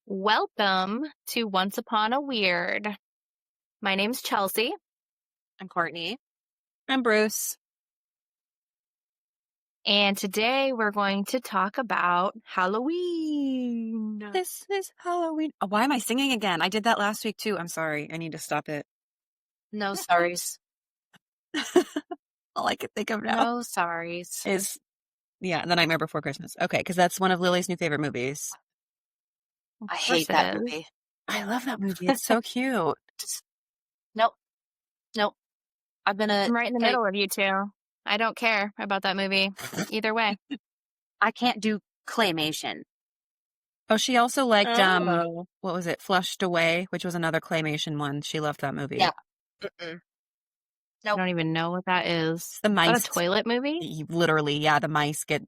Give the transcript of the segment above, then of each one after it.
Welcome to Once Upon a Weird. My name's Chelsea. I'm Courtney. I'm Bruce. And today we're going to talk about Halloween. This is Halloween. Oh, why am I singing again? I did that last week too. I'm sorry. I need to stop it. No sorries. All I can think of now No sorries. is, The Nightmare Before Christmas. Okay, because that's one of Lily's new favorite movies. I hate that movie. I love that movie. It's so cute. Nope. I'm right in the middle of you two. I don't care about that movie either way. I can't do claymation. Oh, she also liked, what was it? Flushed Away, which was another claymation one. She loved that movie. Yeah. I don't even know what that is. The mice. Is that a toilet movie? Literally, yeah. The mice get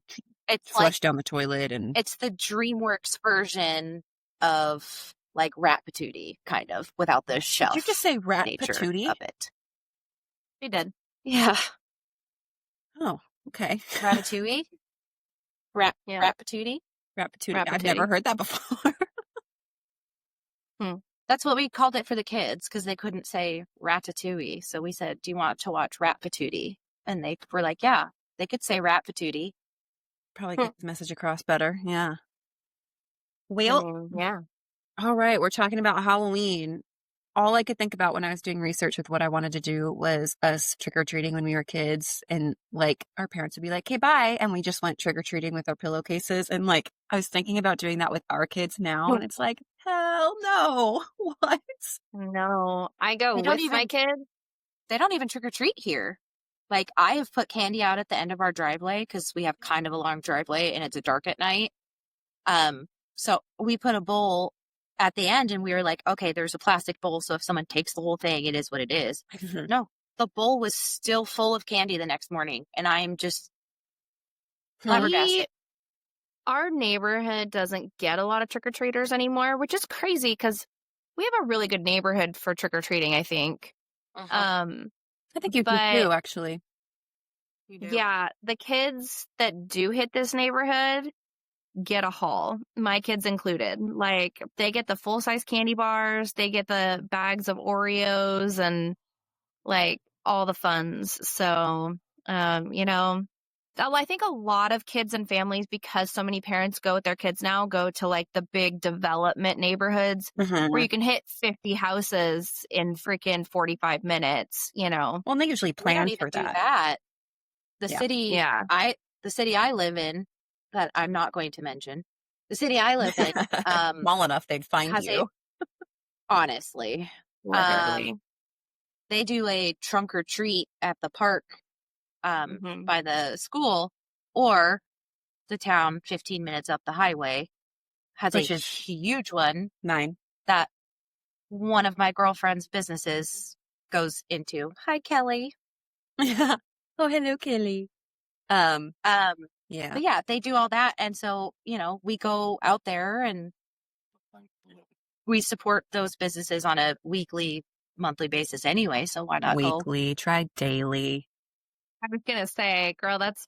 flushed down the toilet. And it's the DreamWorks version of like Rat Patootie, kind of, without the shelf. Did you just say Rat Patootie? Of it. She did. Yeah. Oh, okay. Ratatouille? Rat Patootie? Rat Patootie. I've never heard that before. That's what we called it for the kids because they couldn't say Ratatouille. So we said, do you want to watch Rat Patootie? And they were like, yeah, they could say Rat Patootie. Probably get the message across better. Yeah. Well, yeah. All right. We're talking about Halloween. All I could think about when I was doing research with what I wanted to do was us trick-or-treating when we were kids. And like our parents would be like, hey, bye. And we just went trick-or-treating with our pillowcases. And like, I was thinking about doing that with our kids now. And it's like, hell no. What? No, I go with my kids. They don't even trick-or-treat here. Like, I have put candy out at the end of our driveway because we have kind of a long driveway and it's dark at night. So we put a bowl at the end and we were like, okay, there's a plastic bowl. So if someone takes the whole thing, it is what it is. No, the bowl was still full of candy the next morning. And I'm just flabbergasted. Our neighborhood doesn't get a lot of trick-or-treaters anymore, which is crazy because we have a really good neighborhood for trick-or-treating, I think. I think you do too, actually. You do. Yeah, the kids that do hit this neighborhood get a haul, my kids included. Like, they get the full-size candy bars, they get the bags of Oreos and like all the funds. So, I think a lot of kids and families, because so many parents go with their kids now, go to like the big development neighborhoods where you can hit 50 houses in freaking 45 minutes, Well, and they usually plan for that. The city I live in, that I'm not going to mention, the city I live in, small enough they'd find you. Honestly. They do a trunk or treat at the park by the school, or the town 15 minutes up the highway has a huge one. 9. That one of my girlfriend's businesses goes into. Hi, Kelly. Oh, hello, Kelly. But yeah, they do all that. And so, we go out there and we support those businesses on a weekly, monthly basis anyway. So why not weekly? Try daily. I was going to say, girl, that's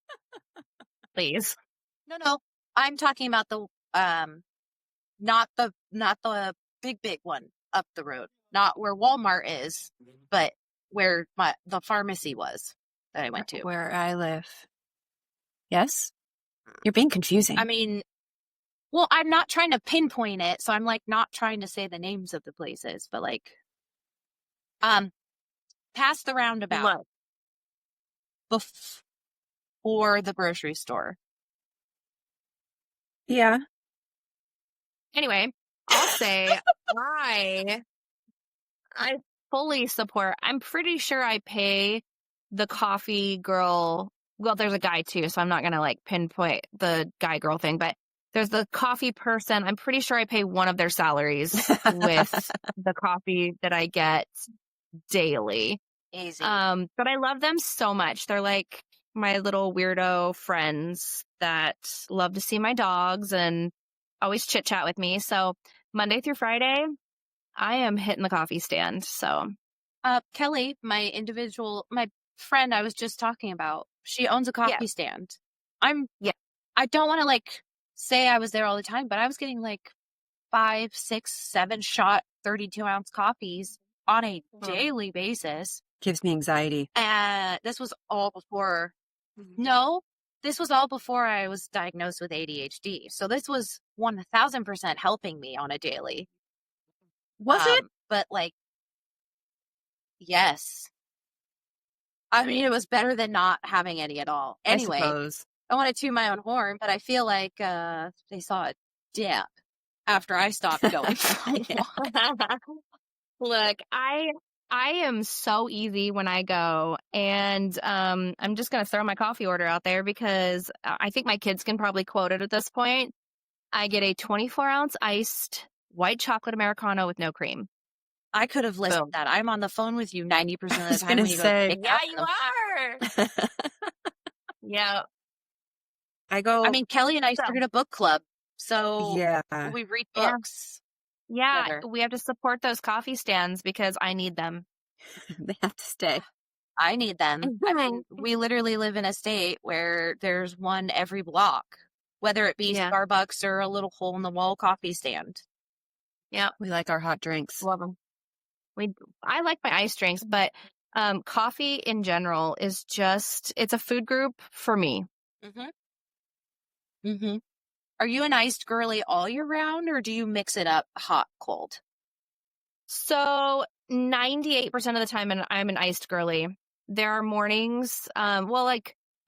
please. No. I'm talking about the, not the big one up the road, not where Walmart is, but where the pharmacy was that I went to. Where I live. Yes? You're being confusing. I mean, well, I'm not trying to pinpoint it, so I'm like not trying to say the names of the places, but like, past the roundabout before the grocery store. Yeah. Anyway, I'll say I fully support. I'm pretty sure I pay the coffee girl. Well, there's a guy too, so I'm not going to like pinpoint the guy girl thing, but there's the coffee person. I'm pretty sure I pay one of their salaries with the coffee that I get daily. Easy. But I love them so much. They're like my little weirdo friends that love to see my dogs and always chit chat with me. So Monday through Friday, I am hitting the coffee stand. So, Kelly, my friend I was just talking about, she owns a coffee stand. I don't want to like say I was there all the time, but I was getting like 5, 6, 7 shot 32-ounce coffees on a Oh. daily basis. Gives me anxiety. And this was all before, this was all before I was diagnosed with ADHD. So this was 1000% helping me on a daily. Was it? But like, yes. I mean, it was better than not having any at all. Anyway, I suppose. I want to toot my own horn, but I feel like they saw a dip after I stopped going. Look, I am so easy when I go, and I'm just gonna throw my coffee order out there because I think my kids can probably quote it at this point. I get a 24-ounce iced white chocolate Americano with no cream. I could have listed Boom. that. I'm on the phone with you 90% of the was time gonna when you go say. pick Yeah, up you them. are. Yeah. I go. I mean, Kelly and I So- started a book club, so yeah. we read Yeah. books. Yeah, Together. we have to support those coffee stands because I need them. They have to stay. I need them. I mean, we literally live in a state where there's one every block, whether it be Yeah. Starbucks or a little hole in the wall coffee stand. Yeah, We like our hot drinks. love them. I like my iced drinks, but coffee in general is just, it's a food group for me. Mm-hmm. Are you an iced girly all year round, or do you mix it up hot, cold? So 98% of the time I'm an iced girly. There are mornings,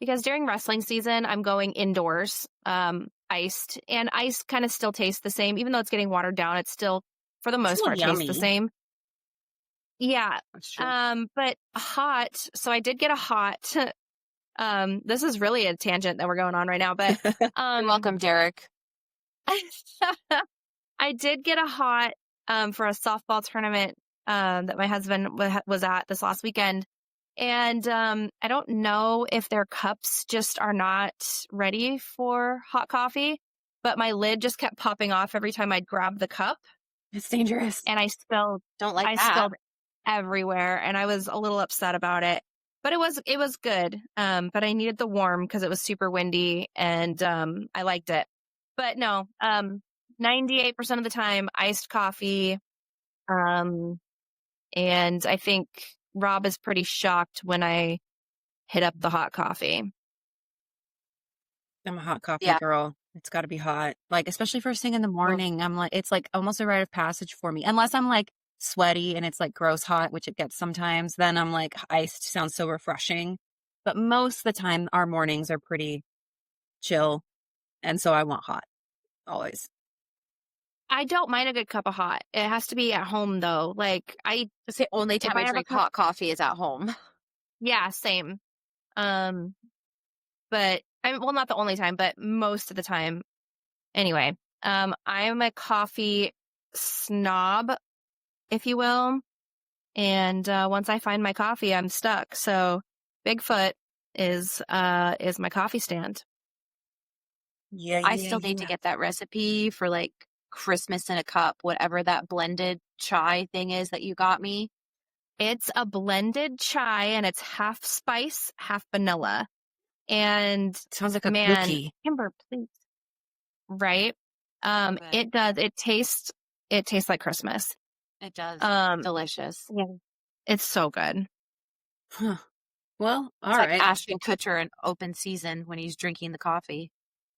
because during wrestling season, I'm going indoors, iced, and ice kind of still tastes the same. Even though it's getting watered down, it's still, for the most Still part, tastes the yummy. same. Yeah. That's true. But hot, so I did get a hot, this is really a tangent that we're going on right now, but, You're welcome, Derek. I did get a hot, for a softball tournament, that my husband was at this last weekend. And, I don't know if their cups just are not ready for hot coffee, but my lid just kept popping off every time I'd grab the cup, It's dangerous. and I spilled Don't like I that. spilled everywhere, and I was a little upset about it. But it was good. But I needed the warm because it was super windy, and I liked it. But no, 98% of the time iced coffee. And I think Rob is pretty shocked when I hit up the hot coffee. I'm a hot coffee Yeah. girl. It's got to be hot. Like, especially first thing in the morning. I'm like, it's like almost a rite of passage for me. Unless I'm like sweaty and it's like gross hot, which it gets sometimes, then I'm like, iced sounds so refreshing. But most of the time, our mornings are pretty chill. And so I want hot. Always. I don't mind a good cup of hot. It has to be at home though. Like It's the only time I I have a drink cup- hot coffee is at home. yeah, same. But not the only time, but most of the time. Anyway, I'm a coffee snob, if you will. And once I find my coffee, I'm stuck. So Bigfoot is my coffee stand. Yeah. I still need to get that recipe for like Christmas in a cup, whatever that blended chai thing is that you got me. It's a blended chai, and it's half spice, half vanilla. And Sounds like a man, cookie. Kimber, please. Right? Love it. It does. It tastes like Christmas. It does. Um, Delicious. it's so good. Huh. Well, all It's right. like Ashton Kutcher in Open Season when he's drinking the coffee.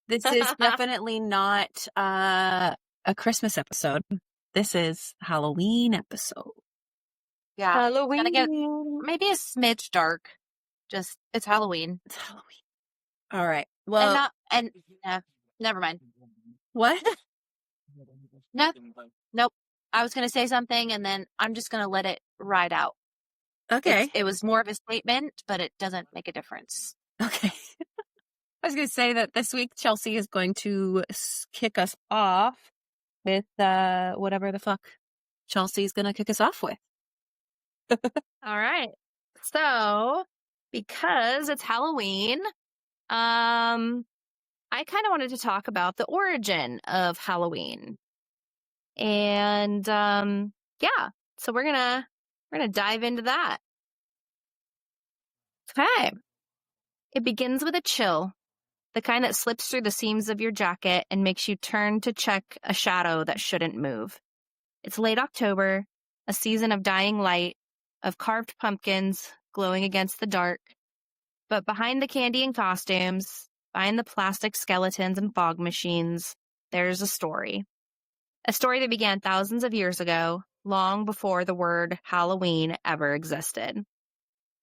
This is definitely not a Christmas episode. This is Halloween episode. Yeah. Halloween. Gotta get maybe a smidge dark. Just it's Halloween. It's Halloween. All right. Well, Never mind. what? Nope. I was gonna say something and then I'm just gonna let it ride out. Okay. It was more of a statement, but it doesn't make a difference. Okay. I was going to say that this week Chelsea is going to kick us off with whatever the fuck Chelsea's going to kick us off with. All right. So, because it's Halloween, I kind of wanted to talk about the origin of Halloween. And yeah, so we're gonna dive into that. Okay. It begins with a chill The kind that slips through the seams of your jacket and makes you turn to check a shadow that shouldn't move. It's late October, a season of dying light, of carved pumpkins glowing against the dark. But behind the candy and costumes, behind the plastic skeletons and fog machines, there's a story. A story that began thousands of years ago, long before the word Halloween ever existed.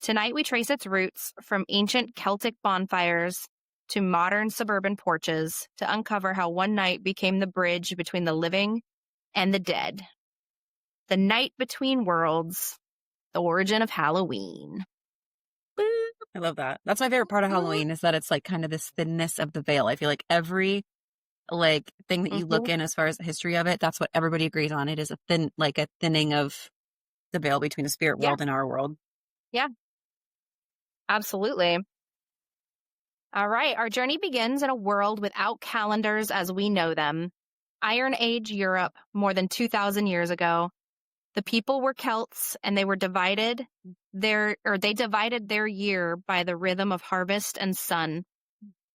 Tonight we trace its roots from ancient Celtic bonfires to modern suburban porches to uncover how one night became the bridge between the living and the dead. The night between worlds, the origin of Halloween. I love that. That's my favorite part of Halloween is that it's like kind of this thinness of the veil. I feel like every like thing that you look in as far as the history of it, that's what everybody agrees on. It is a thinning of the veil between the spirit world and our world. Yeah, absolutely. All right, our journey begins in a world without calendars as we know them. Iron Age Europe, more than 2,000 years ago. The people were Celts, and they divided their year by the rhythm of harvest and sun.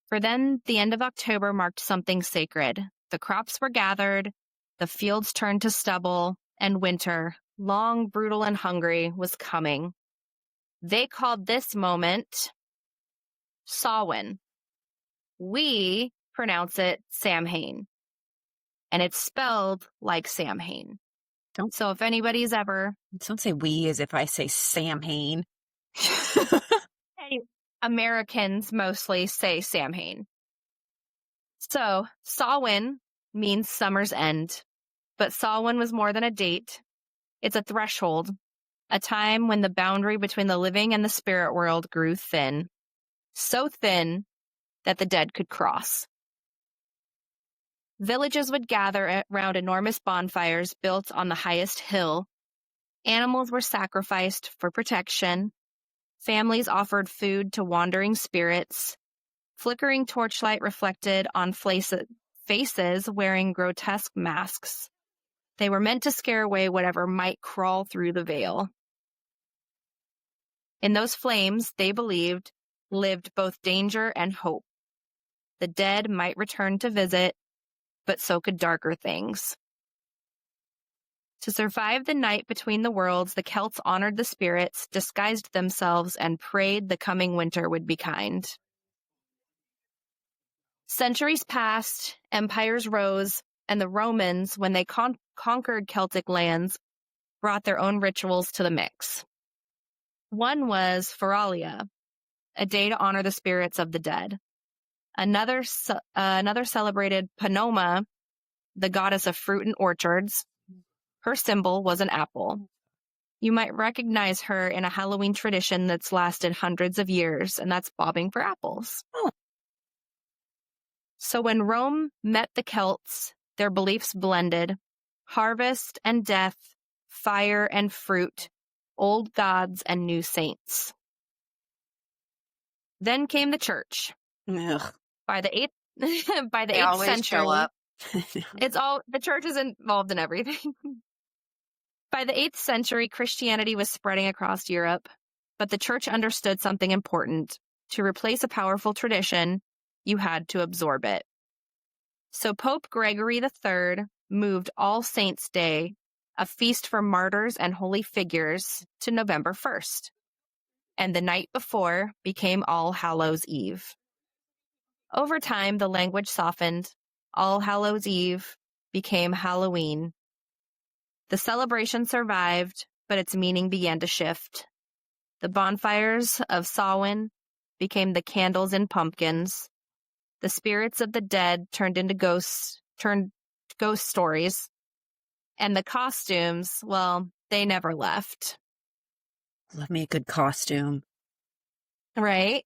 For them, the end of October marked something sacred. The crops were gathered, the fields turned to stubble, and winter, long, brutal, and hungry, was coming. They called this moment Samhain. We pronounce it Samhain, and it's spelled like Samhain. So if anybody's ever... Don't say we as if I say Samhain. Americans mostly say Samhain. So Samhain means summer's end, but Samhain was more than a date. It's a threshold, a time when the boundary between the living and the spirit world grew thin. So thin that the dead could cross. Villages would gather around enormous bonfires built on the highest hill. Animals were sacrificed for protection. Families offered food to wandering spirits. Flickering torchlight reflected on faces wearing grotesque masks. They were meant to scare away whatever might crawl through the veil. In those flames, they believed, lived both danger and hope. The dead might return to visit, but so could darker things. To survive the night between the worlds, the Celts honored the spirits, disguised themselves, and prayed the coming winter would be kind. Centuries passed, empires rose, and the Romans, when they conquered Celtic lands, brought their own rituals to the mix. One was Feralia, a day to honor the spirits of the dead. Another celebrated Panoma, the goddess of fruit and orchards. Her symbol was an apple. You might recognize her in a Halloween tradition that's lasted hundreds of years, and that's bobbing for apples. Oh. So when Rome met the Celts, their beliefs blended. Harvest and death, fire and fruit, old gods and new saints. Then came the church. Ugh. By the 8th century, show up. The church is involved in everything. By the 8th century, Christianity was spreading across Europe, but the church understood something important. To replace a powerful tradition, you had to absorb it. So Pope Gregory III moved All Saints' Day, a feast for martyrs and holy figures, to November 1st. And the night before became All Hallows' Eve. Over time, the language softened. All Hallows' Eve became Halloween. The celebration survived, but its meaning began to shift. The bonfires of Samhain became the candles in pumpkins. The spirits of the dead turned ghost stories. And the costumes, well, they never left. Love me a good costume. Right?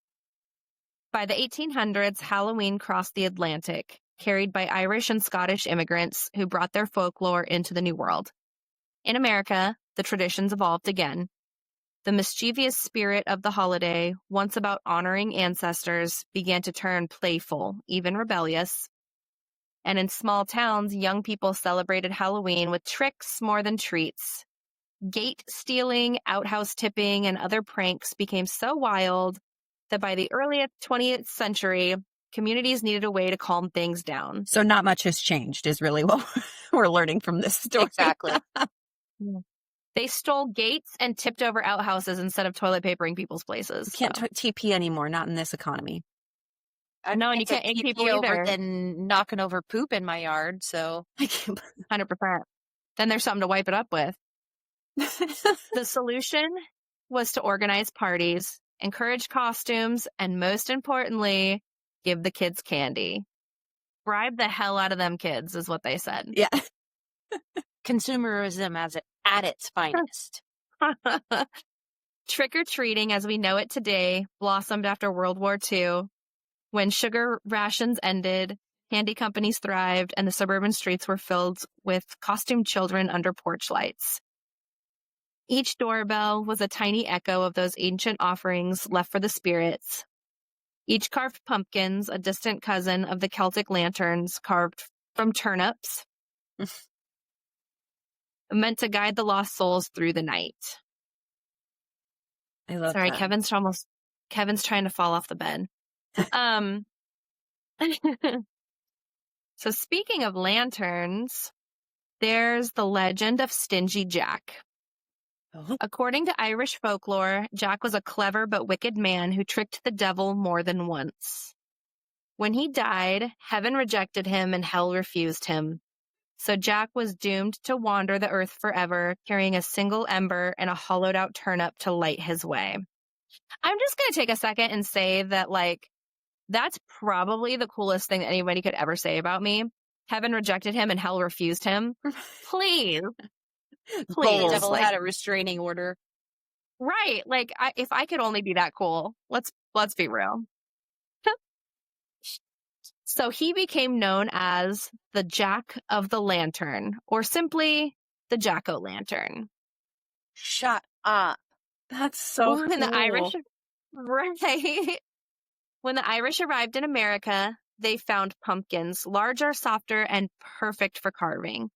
By the 1800s, Halloween crossed the Atlantic, carried by Irish and Scottish immigrants who brought their folklore into the New World. In America, the traditions evolved again. The mischievous spirit of the holiday, once about honoring ancestors, began to turn playful, even rebellious. And in small towns, young people celebrated Halloween with tricks more than treats. Gate stealing, outhouse tipping, and other pranks became so wild that by the early 20th century, communities needed a way to calm things down. So not much has changed is really what we're learning from this story. Exactly. They stole gates and tipped over outhouses instead of toilet papering people's places. You can't so. TP anymore, not in this economy. No, and you It's a can't egg TP people over either. than knocking over poop in my yard. So 100%. Then there's something to wipe it up with. The solution was to organize parties, encourage costumes, and most importantly, give the kids candy. Bribe the hell out of them kids is what they said. Yeah. consumerism at its finest. Trick-or-treating as we know it today blossomed after World War II. When sugar rations ended, candy companies thrived, and the suburban streets were filled with costumed children under porch lights. Each doorbell was a tiny echo of those ancient offerings left for the spirits. Each carved pumpkins, a distant cousin of the Celtic lanterns carved from turnips, meant to guide the lost souls through the night. I love Sorry, that. Kevin's trying to fall off the bed. So speaking of lanterns, there's the legend of Stingy Jack. Oh. According to Irish folklore, Jack was a clever but wicked man who tricked the devil more than once. When he died, heaven rejected him and hell refused him. So Jack was doomed to wander the earth forever, carrying a single ember and a hollowed-out turnip to light his way. I'm just going to take a second and say that, like, that's probably the coolest thing that anybody could ever say about me. Heaven rejected him and hell refused him. Please. The Please. devil had a restraining order. Right. Like, if I could only be that cool, let's be real. So he became known as the Jack of the Lantern, or simply the Jack-o'-lantern. Shut up. That's so When cool. the Irish, right? When the Irish arrived in America, they found pumpkins, larger, softer, and perfect for carving.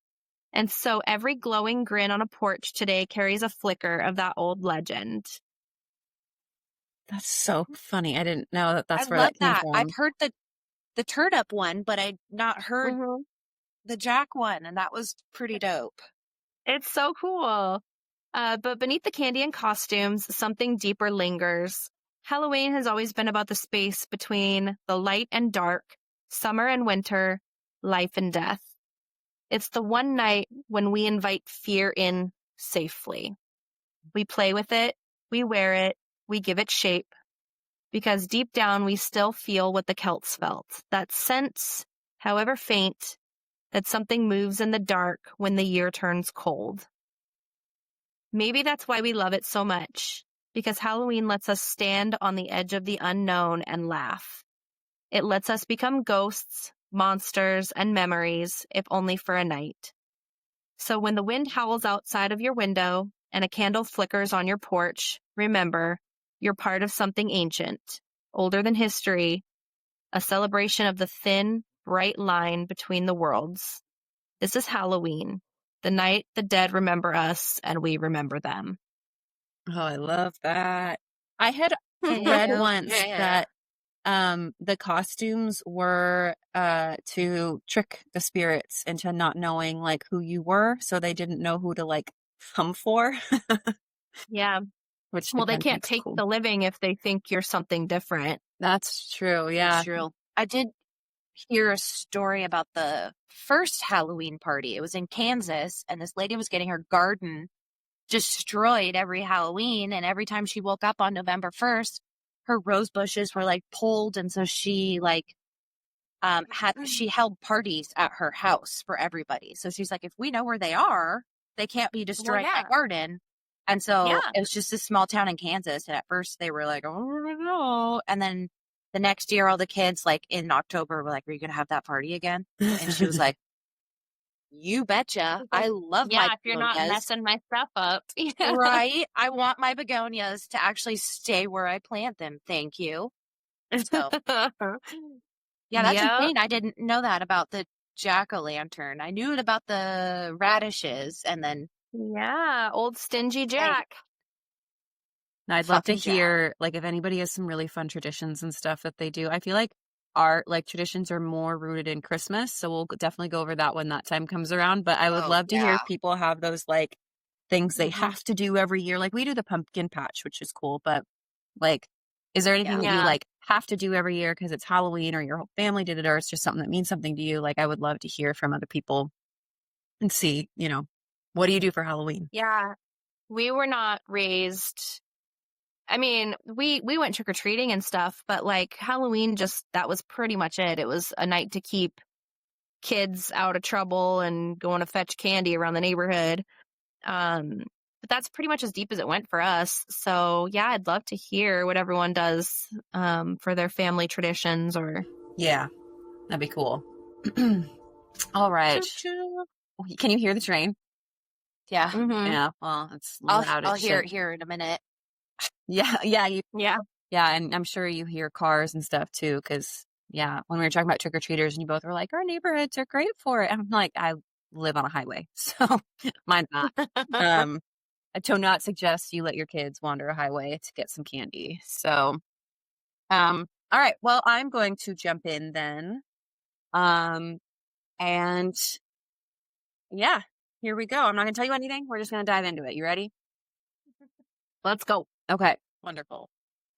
And so every glowing grin on a porch today carries a flicker of that old legend. That's so funny. I didn't know that that's I where love that came that. from. I've heard the turnip one, but I'd not heard Mhm. the Jack one, and that was pretty dope. It's so cool. But beneath the candy and costumes, something deeper lingers. Halloween has always been about the space between the light and dark, summer and winter, life and death. It's the one night when we invite fear in safely. We play with it, we wear it, we give it shape. Because deep down, we still feel what the Celts felt. That sense, however faint, that something moves in the dark when the year turns cold. Maybe that's why we love it so much, because Halloween lets us stand on the edge of the unknown and laugh. It lets us become ghosts, monsters, and memories, if only for a night. So when the wind howls outside of your window and a candle flickers on your porch, remember, you're part of something ancient, older than history, a celebration of the thin, bright line between the worlds. This is Halloween, the night the dead remember us and we remember them. Oh, I love that. I had read once that the costumes were to trick the spirits into not knowing like who you were, so they didn't know who to like come for. Yeah. Which Well, they again, can't that's take cool. the living if they think you're something different. That's true. Yeah. That's true. I did hear a story about the first Halloween party. It was in Kansas, and this lady was getting her garden destroyed every Halloween, and every time she woke up on November 1st, her rose bushes were like pulled, and so she like she held parties at her house for everybody. So she's like, if we know where they are, they can't be destroying my garden. And so it was just a small town in Kansas, and at first they were like, oh no, and then the next year all the kids like in October were like, are you gonna have that party again? And she was like, you betcha. I love my if you're not begonias. messing my stuff up. Right? I want my begonias to actually stay where I plant them. Thank you. So, yeah, that's insane. I didn't know that about the jack-o'-lantern. I knew it about the radishes, and then Yeah, old Stingy Jack. I'd love to Fucking Jack. hear like if anybody has some really fun traditions and stuff that they do. I feel like our like traditions are more rooted in Christmas. So we'll definitely go over that when that time comes around. But I would Oh, love to hear yeah. if people have those like things they Mhm. have to do every year. Like we do the pumpkin patch, which is cool. But like, is there anything that you Yeah. like have to do every year because it's Halloween or your whole family did it or it's just something that means something to you? Like I would love to hear from other people and see, you know, what do you do for Halloween? Yeah. We were not raised. I mean, we went trick or treating and stuff, but like Halloween, just that was pretty much it. It was a night to keep kids out of trouble and going to fetch candy around the neighborhood. But that's pretty much as deep as it went for us. So yeah, I'd love to hear what everyone does for their family traditions or. Yeah, that'd be cool. All right. Choo-choo. Can you hear the train? Yeah. Mhm. Yeah. Well, it's loud I'll as hear shit. it here in a minute. Yeah. Yeah. Yeah. Yeah. And I'm sure you hear cars and stuff too. Cause yeah, when we were talking about trick or treaters and you both were like, our neighborhoods are great for it. I'm like, I live on a highway. So mine's not. I do not suggest you let your kids wander a highway to get some candy. So, all right. Well, I'm going to jump in then. And yeah, here we go. I'm not going to tell you anything. We're just going to dive into it. You ready? Let's go. Okay. Wonderful.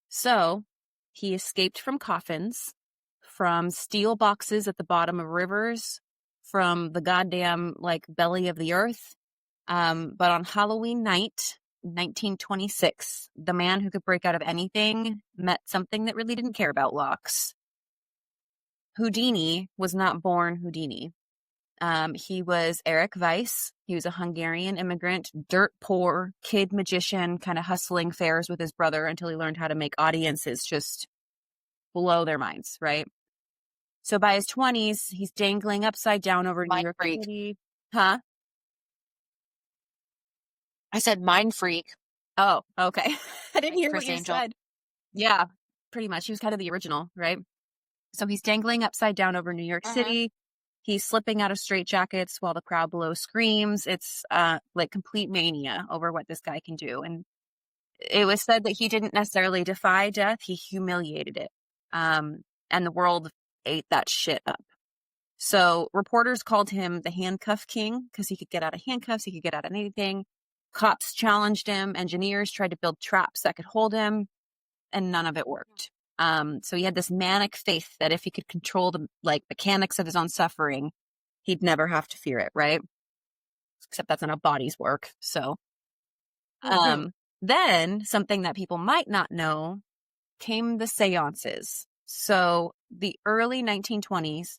So he escaped from coffins, from steel boxes at the bottom of rivers, from the goddamn like belly of the earth. But on Halloween night, 1926, the man who could break out of anything met something that really didn't care about locks. Houdini was not born Houdini. He was Eric Weiss. He was a Hungarian immigrant, dirt poor, kid magician, kind of hustling fairs with his brother until he learned how to make audiences just blow their minds, right? So by his 20s, he's dangling upside down over New Mind York freak. City. Huh? I said mind freak. Oh, okay. I didn't Like hear Chris what you Angel. said. Yeah, pretty much. He was kind of the original, right? So he's dangling upside down over New York City. He's slipping out of straitjackets while the crowd below screams. It's like complete mania over what this guy can do. And it was said that he didn't necessarily defy death, he humiliated it. And the world ate that shit up. So reporters called him the handcuff king because he could get out of handcuffs, he could get out of anything. Cops challenged him, engineers tried to build traps that could hold him, and none of it worked. So he had this manic faith that if he could control the like mechanics of his own suffering, he'd never have to fear it, right? Except that's not how bodies work. So then something that people might not know came the seances. So the early 1920s,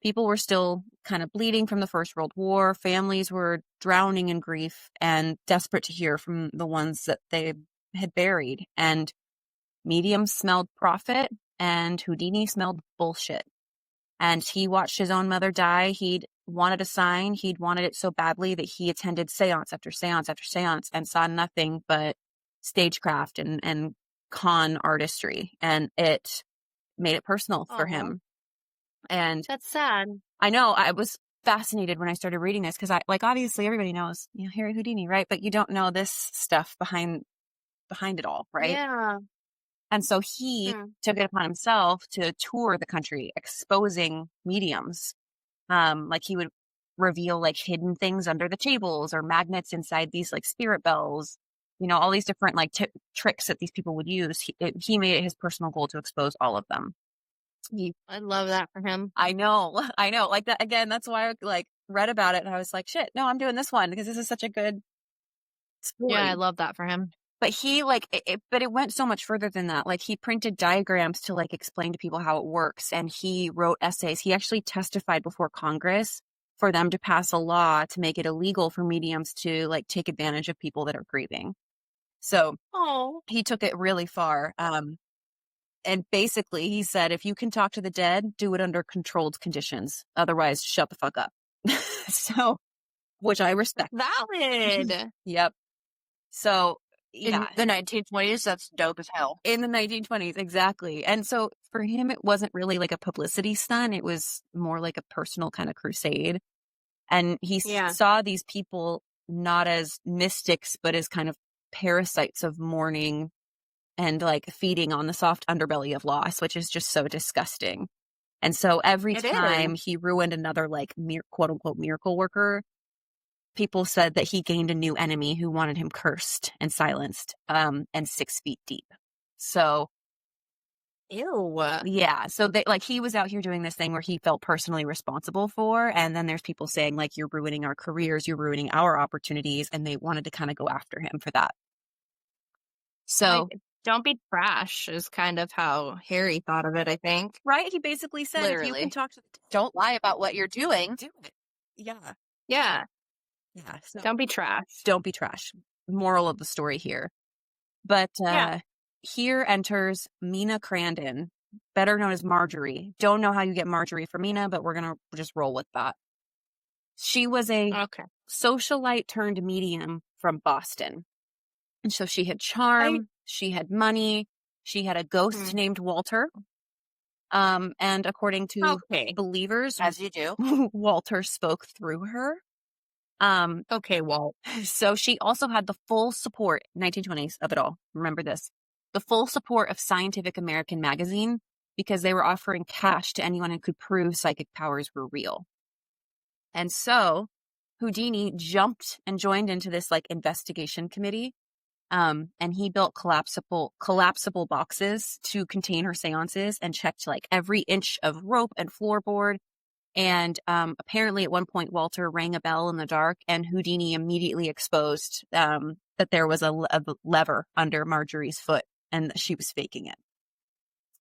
people were still kind of bleeding from the First World War. Families were drowning in grief and desperate to hear from the ones that they had buried. And mediums smelled profit and Houdini smelled bullshit. And he watched his own mother die. He'd wanted a sign. He'd wanted it so badly that he attended seance after seance after seance and saw nothing but stagecraft and con artistry. And it made it personal for Aw. him. And That's sad. I know I was fascinated when I started reading this because I like obviously everybody knows, you know, Harry Houdini, right? But you don't know this stuff behind it all, right? Yeah. And so he took it upon himself to tour the country exposing mediums. Like he would reveal like hidden things under the tables or magnets inside these like spirit bells, you know, all these different like tricks that these people would use. He made it his personal goal to expose all of them. I love that for him. I know. Like that again, that's why I like read about it and I was like, shit, no, I'm doing this one because this is such a good story. Yeah, I love that for him. But he like but it went so much further than that. Like he printed diagrams to like explain to people how it works and he wrote essays. He actually testified before Congress for them to pass a law to make it illegal for mediums to like take advantage of people that are grieving. So he took it really far. And basically he said, if you can talk to the dead, do it under controlled conditions. Otherwise, shut the fuck up. So, which I respect. Valid. Yep. So, yeah. In the 1920s, that's dope as hell. In the 1920s, exactly. And so for him, it wasn't really like a publicity stunt. It was more like a personal kind of crusade. And he saw these people not as mystics, but as kind of parasites of mourning and like feeding on the soft underbelly of loss, which is just so disgusting. And so every It time is. he ruined another like quote unquote miracle worker, people said that he gained a new enemy who wanted him cursed and silenced, and 6 feet deep. So Ew. yeah, so they like he was out here doing this thing where he felt personally responsible for, and then there's people saying like you're ruining our careers, you're ruining our opportunities, and they wanted to kind of go after him for that. So Like, don't be trash is kind of how Harry thought of it, I think. right, he basically said if you Literally. can talk to Don't lie about what you're doing. do it. Yeah. Yeah. Yeah. So Don't be trash. don't be trash. Moral of the story here. But Yeah. here enters Mina Crandon, better known as Marjorie. Don't know how you get Marjorie for Mina, but we're going to just roll with that. She was a Okay. socialite turned medium from Boston. And so she had charm, she had money, she had a ghost named Walter. And according to believers, As you do. Walter spoke through her. Okay, Walt. So she also had the full support, 1920s, of it all. Remember this. The full support of Scientific American magazine because they were offering cash to anyone who could prove psychic powers were real. And so Houdini jumped and joined into this like investigation committee. And he built collapsible boxes to contain her seances and checked like every inch of rope and floorboard. And apparently at one point, Walter rang a bell in the dark and Houdini immediately exposed that there was a lever under Marjorie's foot and that she was faking it.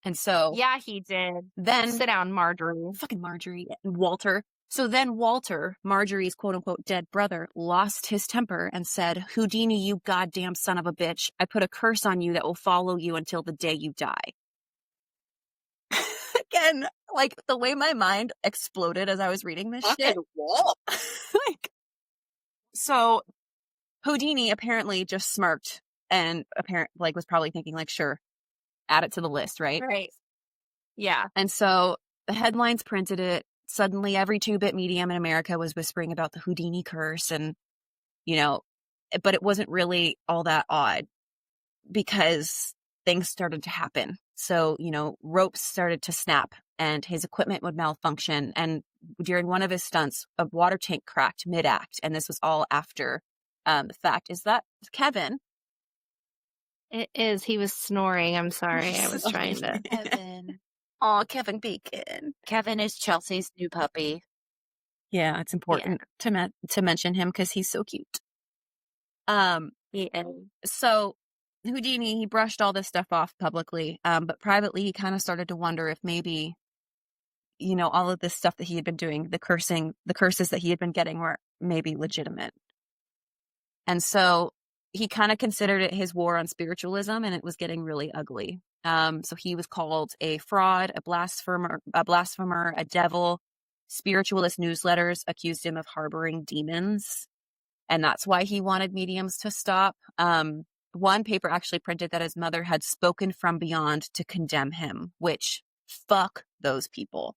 And so... Yeah, he did. Then... Sit down, Marjorie. Fucking Marjorie and Walter. So then Walter, Marjorie's quote-unquote dead brother, lost his temper and said, Houdini, you goddamn son of a bitch, I put a curse on you that will follow you until the day you die. Again, like the way my mind exploded as I was reading this shit. Like, so Houdini apparently just smirked and was probably thinking like, sure, add it to the list, right? Right. Yeah. And so the headlines printed it. Suddenly every 2-bit medium in America was whispering about the Houdini curse and, but it wasn't really all that odd because things started to happen. So, ropes started to snap and his equipment would malfunction. And during one of his stunts, a water tank cracked mid-act. And this was all after the fact. Is that Kevin? It is. He was snoring. I'm sorry. I was trying to. Kevin. Oh, Kevin Bacon. Kevin is Chelsea's new puppy. Yeah, it's important to mention him because he's so cute. So Houdini, he brushed all this stuff off publicly, but privately he kind of started to wonder if maybe, all of this stuff that he had been doing, the curses that he had been getting were maybe legitimate. And so he kind of considered it his war on spiritualism, and it was getting really ugly. So he was called a fraud, a blasphemer, a devil. Spiritualist newsletters accused him of harboring demons. And that's why he wanted mediums to stop. One paper actually printed that his mother had spoken from beyond to condemn him, which fuck those people.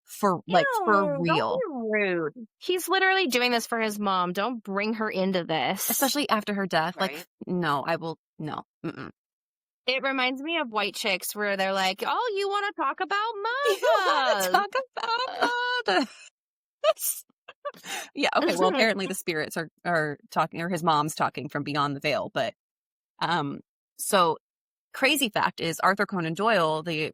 For real. Don't be rude. He's literally doing this for his mom. Don't bring her into this. Especially after her death. Right. Like, no, I will, no. Mm-mm. It reminds me of White Chicks where they're like, oh, you want to talk about mothers. You want to talk about mothers. Yeah, okay, well, apparently the spirits are talking, or his mom's talking from beyond the veil. But, so crazy fact is Arthur Conan Doyle, the,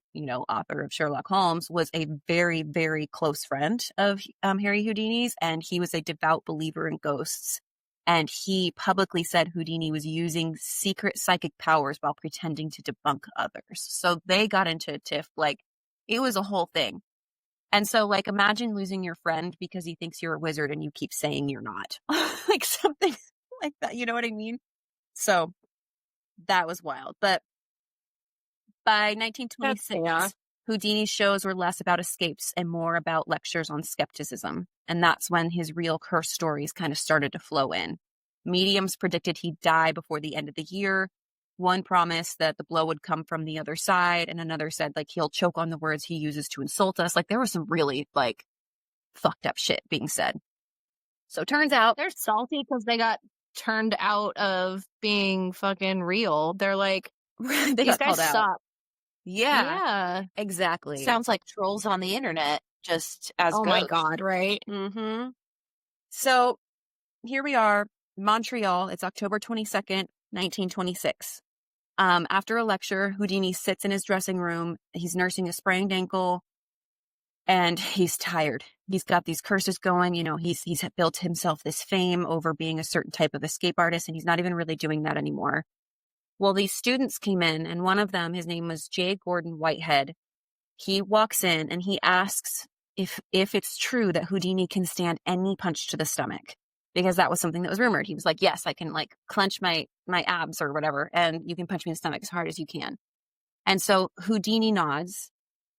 author of Sherlock Holmes, was a very, very close friend of Harry Houdini's, and he was a devout believer in ghosts. And he publicly said Houdini was using secret psychic powers while pretending to debunk others. So they got into a tiff. Like, it was a whole thing. And so, like, imagine losing your friend because he thinks you're a wizard and you keep saying you're not. Like, something like that. You know what I mean? So that was wild. But by 1926, Houdini's shows were less about escapes and more about lectures on skepticism. And that's when his real curse stories kind of started to flow in. Mediums predicted he'd die before the end of the year. One promised that the blow would come from the other side, and another said, like, he'll choke on the words he uses to insult us. Like, there was some really, like, fucked up shit being said. So turns out... They're salty because they got turned out of being fucking real. They're like, they these guys suck. Yeah, exactly. Sounds like trolls on the internet, just as Oh my ghosts. God, right? Mm-hmm. So here we are, Montreal. It's October 22nd, 1926. After a lecture, Houdini sits in his dressing room. He's nursing a sprained ankle and he's tired. He's got these curses going. You know, he's built himself this fame over being a certain type of escape artist, and he's not even really doing that anymore. Well, these students came in, and one of them, his name was J. Gordon Whitehead. He walks in and he asks if it's true that Houdini can stand any punch to the stomach, because that was something that was rumored. He was like, yes, I can like clench my abs or whatever, and you can punch me in the stomach as hard as you can. And so Houdini nods,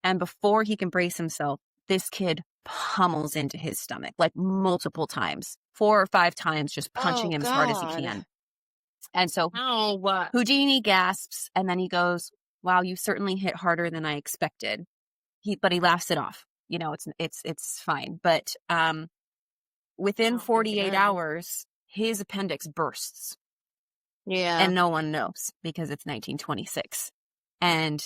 and before he can brace himself, this kid pummels into his stomach like multiple times, 4 or 5 times, just punching him as hard as he can. And so Houdini gasps, and then he goes, wow, you certainly hit harder than I expected. But he laughs it off. You know, it's fine. But within 48 hours, his appendix bursts. Yeah. And no one knows because it's 1926. And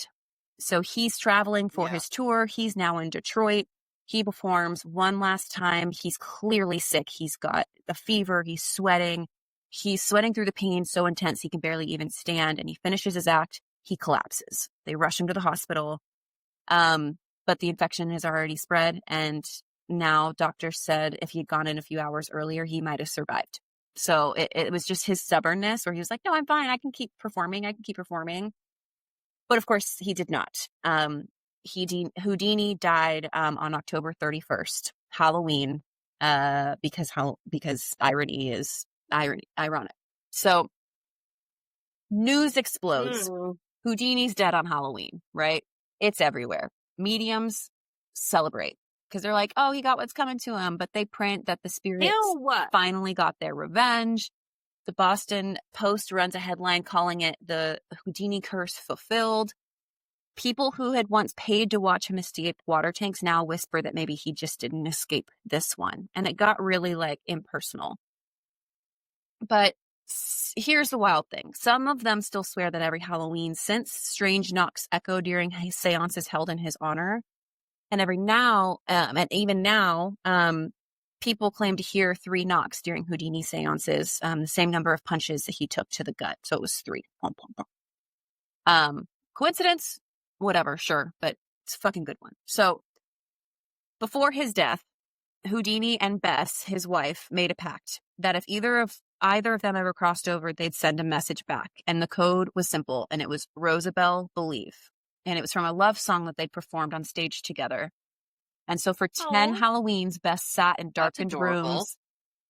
so he's traveling for his tour. He's now in Detroit. He performs one last time. He's clearly sick. He's got a fever. He's sweating. He's sweating through the pain so intense he can barely even stand. And he finishes his act. He collapses. They rush him to the hospital. But the infection has already spread. And now doctors said if he had gone in a few hours earlier, he might have survived. So it was just his stubbornness where he was like, no, I'm fine. I can keep performing. But of course, he did not. Houdini died on October 31st, Halloween, because irony is ironic. So news explodes. Houdini's dead on Halloween, right? It's everywhere. Mediums celebrate because they're like, oh, he got what's coming to him. But they print that the spirits finally got their revenge. The Boston Post runs a headline calling it the Houdini curse fulfilled. People who had once paid to watch him escape water tanks now whisper that maybe he just didn't escape this one. And it got really like impersonal. But here's the wild thing. Some of them still swear that every Halloween since strange knocks echo during seances held in his honor. And even now, people claim to hear 3 knocks during Houdini seances, the same number of punches that he took to the gut. So it was 3. Coincidence? Whatever, sure, but it's a fucking good one. So before his death, Houdini and Bess, his wife, made a pact that if either of them ever crossed over, they'd send a message back. And the code was simple, and it was Rosabelle Believe. And it was from a love song that they'd performed on stage together. And so for 10 Halloweens, Bess sat in darkened rooms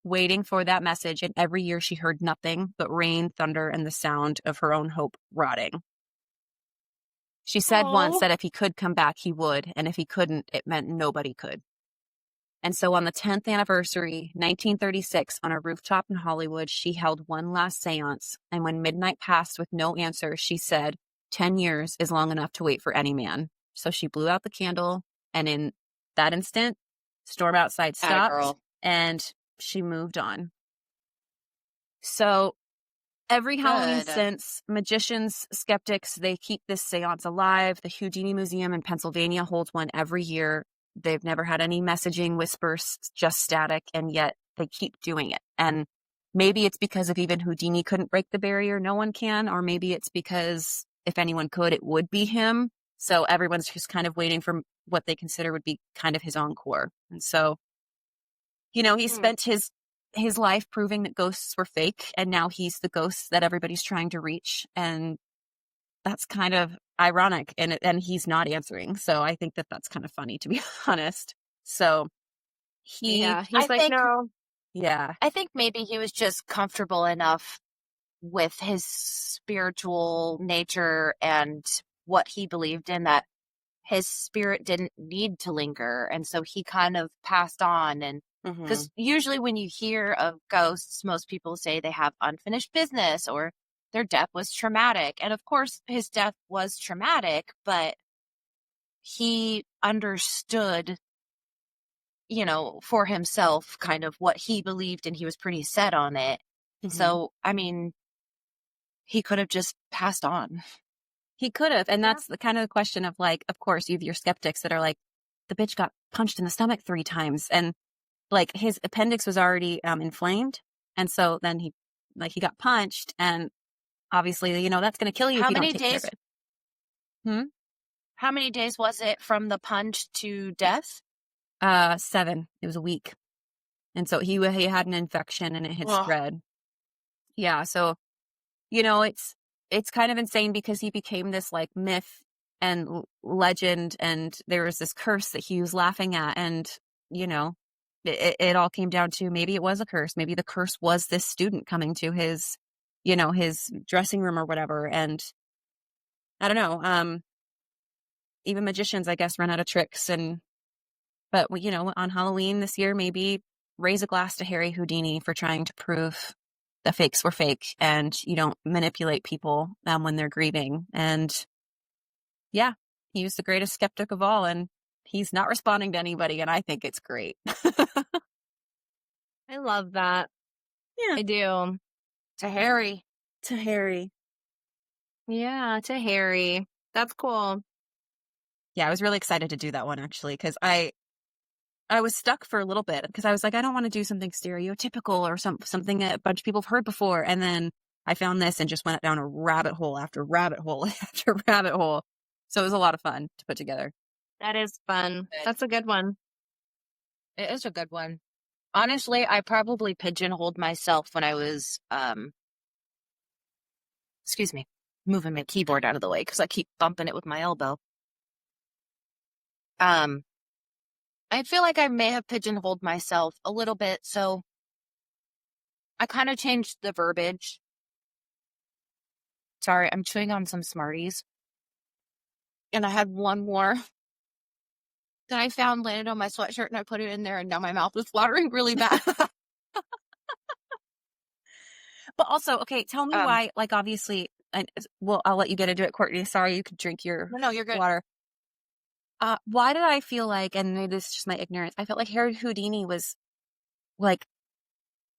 waiting for that message. And every year she heard nothing but rain, thunder, and the sound of her own hope rotting. She said once that if he could come back, he would. And if he couldn't, it meant nobody could. And so on the 10th anniversary, 1936, on a rooftop in Hollywood, she held one last seance. And when midnight passed with no answer, she said, 10 years is long enough to wait for any man. So she blew out the candle. And in that instant, storm outside stopped and she moved on. So every Halloween since, magicians, skeptics, they keep this seance alive. The Houdini Museum in Pennsylvania holds one every year. They've never had any messaging, whispers, just static, and yet they keep doing it. And maybe it's because if even Houdini couldn't break the barrier, no one can, or maybe it's because if anyone could, it would be him. So everyone's just kind of waiting for what they consider would be kind of his encore. And so, you know, he spent his life proving that ghosts were fake, and now he's the ghost that everybody's trying to reach. And that's kind of ironic, and he's not answering. So I think that that's kind of funny, to be honest. So he's no. Yeah. I think maybe he was just comfortable enough with his spiritual nature and what he believed in that his spirit didn't need to linger. And so he kind of passed on. And because usually when you hear of ghosts, most people say they have unfinished business or their death was traumatic. And of course, his death was traumatic, but he understood, you know, for himself kind of what he believed, and he was pretty set on it. So, I mean, he could have just passed on. He could have. And Yeah. that's the kind of the question of like, of course, you have your skeptics that are like, the bitch got punched in the stomach 3 times. And like his appendix was already inflamed. And so then he got punched. And obviously, you know, that's going to kill you if How you don't many take care days? of it. How many days was it from the punch to death? 7. It was a week. And so he had an infection and it had Ugh. spread. Yeah. So, you know, it's kind of insane because he became this like myth and legend, and there was this curse that he was laughing at. And, you know, it all came down to maybe it was a curse. Maybe the curse was this student coming to his, you know, his dressing room or whatever. And I don't know. Even magicians, I guess, run out of tricks. But, you know, on Halloween this year, maybe raise a glass to Harry Houdini for trying to prove the fakes were fake and you don't manipulate people when they're grieving. And yeah, he was the greatest skeptic of all, and he's not responding to anybody, and I think it's great. I love that. Yeah. I do. To Harry. To Harry. Yeah, to Harry. That's cool. Yeah, I was really excited to do that one, actually, because I was stuck for a little bit because I was like, I don't want to do something stereotypical or something that a bunch of people have heard before. And then I found this and just went down a rabbit hole after rabbit hole after rabbit hole. So it was a lot of fun to put together. That is fun. That's a good one. It is a good one. Honestly, I probably pigeonholed myself when I was, excuse me, moving my keyboard out of the way because I keep bumping it with my elbow. I feel like I may have pigeonholed myself a little bit, so I kind of changed the verbiage. Sorry, I'm chewing on some Smarties. And I had one more that I found landed on my sweatshirt, and I put it in there, and now my mouth is watering really bad. But also, okay, tell me why, like, obviously, well, I'll let you get into it, Courtney. Sorry, you could drink your No, you're good. water. Why did I feel like, and maybe this is just my ignorance, I felt like Harry Houdini was like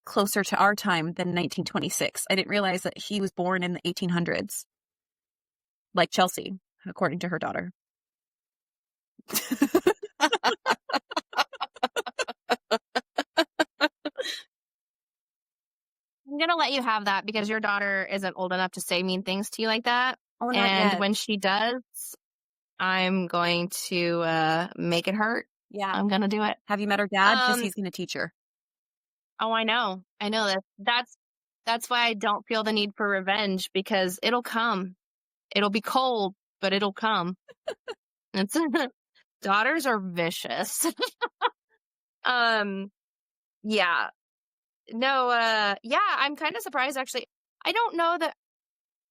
closer to our time than 1926. I didn't realize that he was born in the 1800s, like Chelsea, according to her daughter. I'm going to let you have that because your daughter isn't old enough to say mean things to you like that. Oh, not And yet. when she does, I'm going to make it hurt. Yeah. I'm going to do it. Have you met her dad? Because he's going to teach her. Oh, I know. I know that. That's why I don't feel the need for revenge, because it'll come. It'll be cold, but it'll come. It's daughters are vicious. Yeah. No, yeah, I'm kind of surprised actually. I don't know that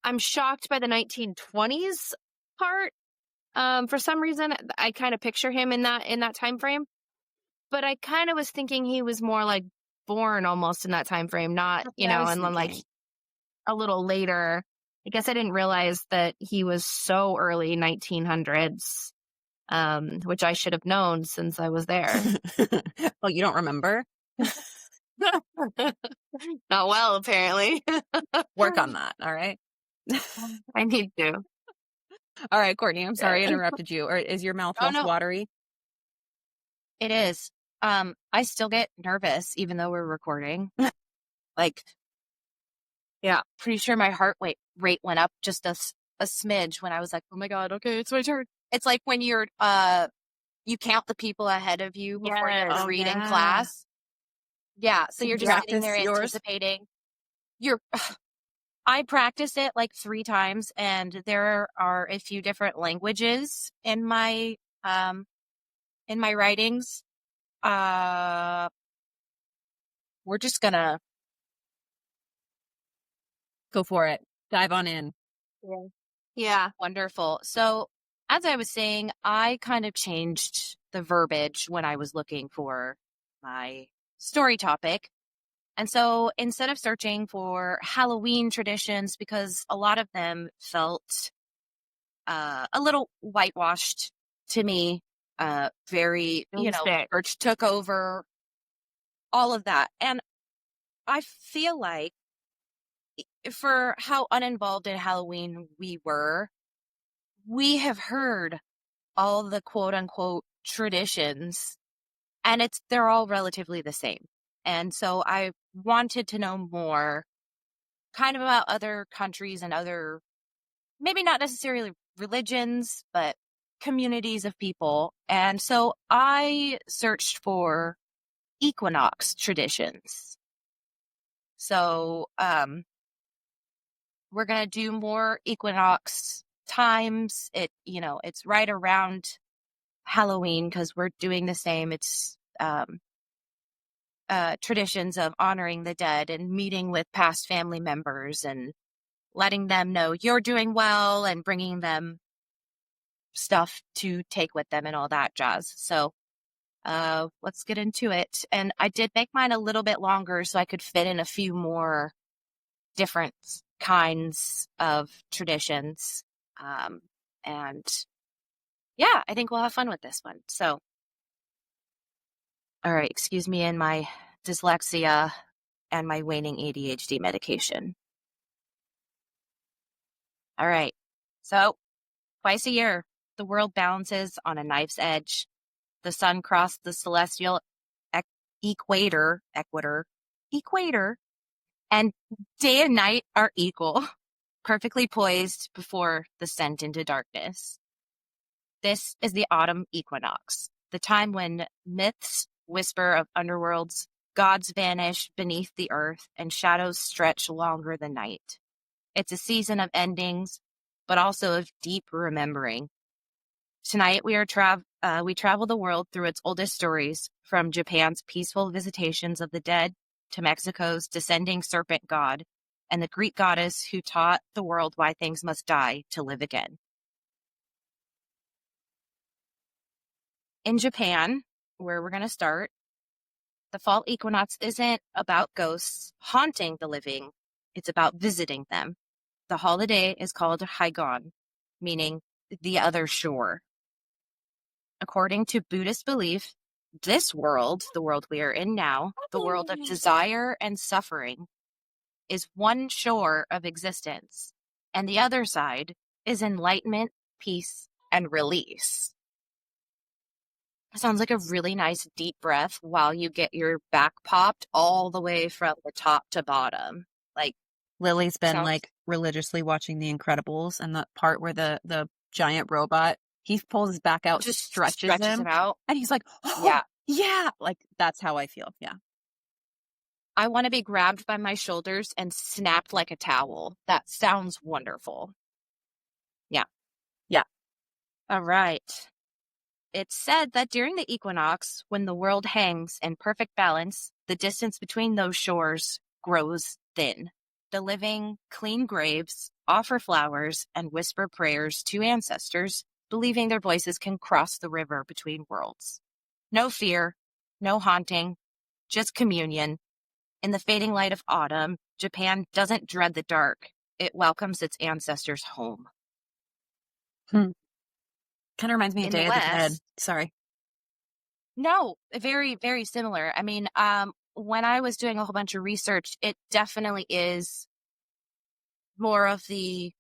I'm shocked by the 1920s part. For some reason I kind of picture him in that time frame. But I kind of was thinking he was more like born almost in that time frame, not, you know, and then like a little later. I guess I didn't realize that he was so early 1900s, which I should have known since I was there. Oh, you don't remember? Not well, apparently. Work on that, all right? I need to. All right, Courtney, I'm sorry I interrupted you. Or is your mouth watery? It is. I still get nervous even though we're recording. Like, yeah, pretty sure my heart rate went up just a smidge when I was like, oh my God, okay, it's my turn. It's like when you're, you count the people ahead of you before you read in class. Yeah, so you're just sitting there anticipating. I practiced it like 3 times, and there are a few different languages in my writings. We're just gonna go for it. Dive on in. Yeah. Wonderful. So as I was saying, I kind of changed the verbiage when I was looking for my story topic. And so instead of searching for Halloween traditions, because a lot of them felt a little whitewashed to me, very, church took over, all of that. And I feel like for how uninvolved in Halloween we were, we have heard all the quote unquote traditions, and they're all relatively the same. And so I wanted to know more kind of about other countries and other, maybe not necessarily religions, but communities of people. And so I searched for equinox traditions. So we're going to do more equinox times. It's right around Halloween because we're doing the same. It's traditions of honoring the dead and meeting with past family members and letting them know you're doing well and bringing them stuff to take with them and all that jazz. So let's get into it. And I did make mine a little bit longer so I could fit in a few more different kinds of traditions. And yeah, I think we'll have fun with this one. So, all right, excuse me and my dyslexia and my waning ADHD medication. All right, so twice a year, the world balances on a knife's edge. The sun crossed the celestial equator, and day and night are equal, perfectly poised before descent into darkness. This is the autumn equinox, the time when myths whisper of underworlds, gods vanish beneath the earth, and shadows stretch longer than night. It's a season of endings, but also of deep remembering. Tonight we travel the world through its oldest stories, from Japan's peaceful visitations of the dead to Mexico's descending serpent god and the Greek goddess who taught the world why things must die to live again. In Japan, where we're going to start, the fall equinox isn't about ghosts haunting the living, it's about visiting them. The holiday is called Haigon, meaning the other shore. According to Buddhist belief, this world, the world we are in now, the world of desire and suffering, is one shore of existence, and the other side is enlightenment, peace, and release. Sounds like a really nice deep breath while you get your back popped all the way from the top to bottom. Like, Lily's been like religiously watching The Incredibles, and the part where the giant robot, he pulls his back out, just stretches him out, and he's like, oh, yeah, yeah, like that's how I feel. Yeah, I want to be grabbed by my shoulders and snapped like a towel. That sounds wonderful. Yeah. All right. It's said that during the equinox, when the world hangs in perfect balance, the distance between those shores grows thin. The living clean graves, offer flowers, and whisper prayers to ancestors, believing their voices can cross the river between worlds. No fear, no haunting, just communion. In the fading light of autumn, Japan doesn't dread the dark. It welcomes its ancestors home. Kind of reminds me of Day of the Dead. Sorry. No, very, very similar. I mean, when I was doing a whole bunch of research, it definitely is more of the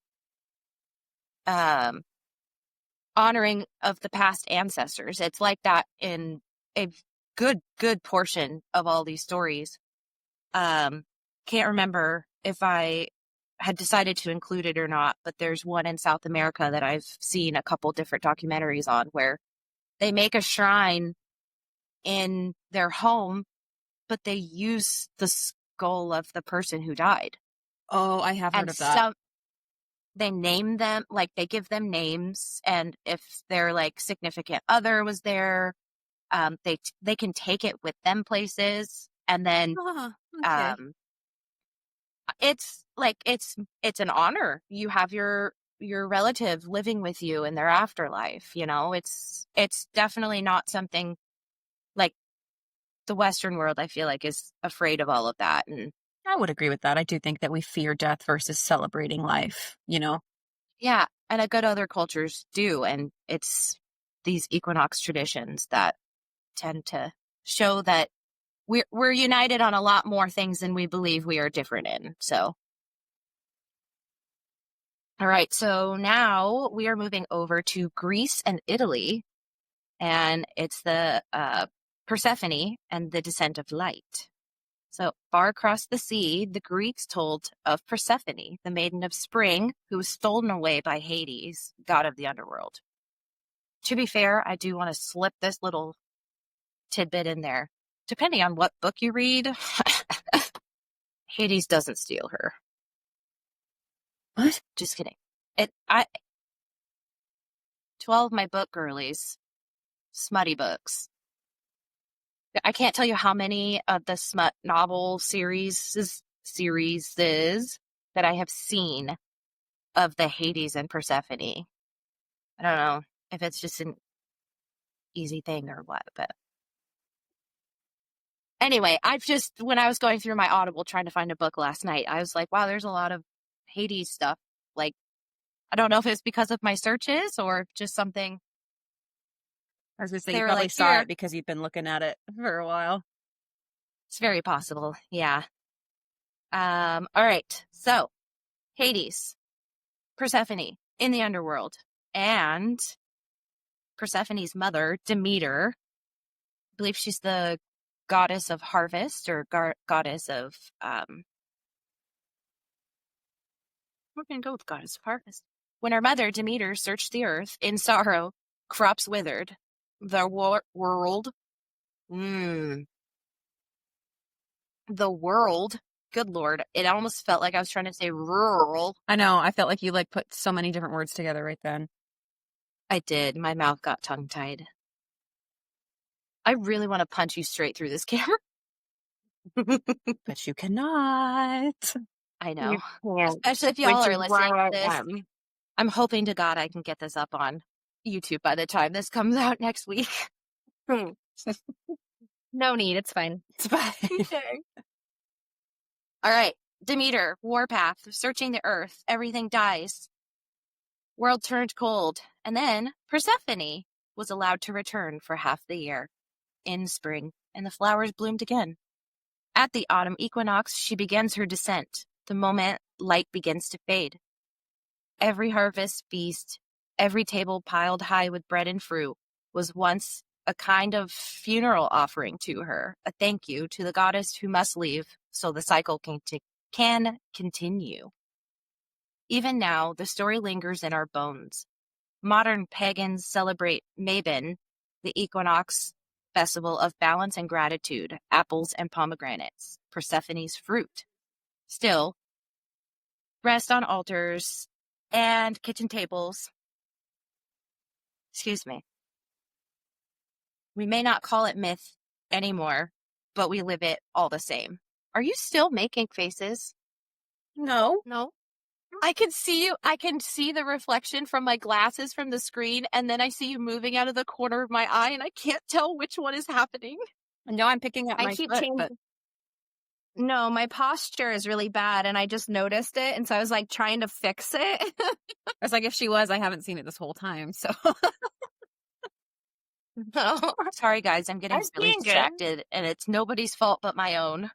honoring of the past ancestors. It's like that in a good portion of all these stories. Can't remember if I had decided to include it or not, but there's one in South America that I've seen a couple different documentaries on where they make a shrine in their home, but they use the skull of the person who died. Oh, I have heard of that. They name them, like they give them names, and if their like significant other was there, they can take it with them places, and then okay. It's like it's an honor. You have your relative living with you in their afterlife, you know. It's definitely not something like the Western world, I feel like, is afraid of all of that. And I would agree with that. I do think that we fear death versus celebrating life, you know? yeah, and a good other cultures do, and it's these equinox traditions that tend to show that we're united on a lot more things than we believe we are different in. So All right, so now we are moving over to Greece and Italy, and it's the Persephone and the Descent of Light. So far across the sea, the Greeks told of Persephone, the maiden of spring, who was stolen away by Hades, god of the underworld. To be fair, I do want to slip this little tidbit in there. Depending on what book you read, Hades doesn't steal her. What? Just kidding. 12 my book girlies, smutty books. I can't tell you how many of the smut novel series that I have seen of the Hades and Persephone. I don't know if it's just an easy thing or what, but anyway, when I was going through my Audible trying to find a book last night, I was like, wow, there's a lot of Hades stuff. Like, I don't know if it's because of my searches or just something. I was going to say, They you were probably like, saw "Here." it because you've been looking at it for a while. It's very possible. Yeah. All right. So Hades, Persephone in the underworld, and Persephone's mother, Demeter. I believe she's the goddess of harvest or goddess of, we're going to go with goddess of harvest. When her mother, Demeter, searched the earth in sorrow, crops withered. The world, the world, good Lord. It almost felt like I was trying to say rural. I know. I felt like you like put so many different words together right then. I did. My mouth got tongue-tied. I really want to punch you straight through this camera. But you cannot. I know. You can't. Especially if y'all Which are is listening why to I this. am. I'm hoping to God I can get this up on YouTube by the time this comes out next week. No need. It's fine. It's fine. Okay. All right. Demeter, warpath, searching the earth. Everything dies. World turned cold. And then Persephone was allowed to return for half the year. In spring, and the flowers bloomed again. At the autumn equinox, she begins her descent, the moment light begins to fade. Every harvest feast, every table piled high with bread and fruit, was once a kind of funeral offering to her, a thank you to the goddess who must leave so the cycle can continue. Even now, the story lingers in our bones. Modern pagans celebrate Mabon, the equinox festival of balance and gratitude, apples and pomegranates, Persephone's fruit. Still, rest on altars and kitchen tables. Excuse me. We may not call it myth anymore, but we live it all the same. Are you still making faces? No. No. I can see you. I can see the reflection from my glasses from the screen, and then I see you moving out of the corner of my eye, and I can't tell which one is happening. No, I'm picking up I my keep foot, changing. but No, my posture is really bad, and I just noticed it, and so I was like trying to fix it. I was like, if she was, I haven't seen it this whole time. So No. Sorry, guys. I'm getting I'm really seeing good. distracted, and it's nobody's fault but my own.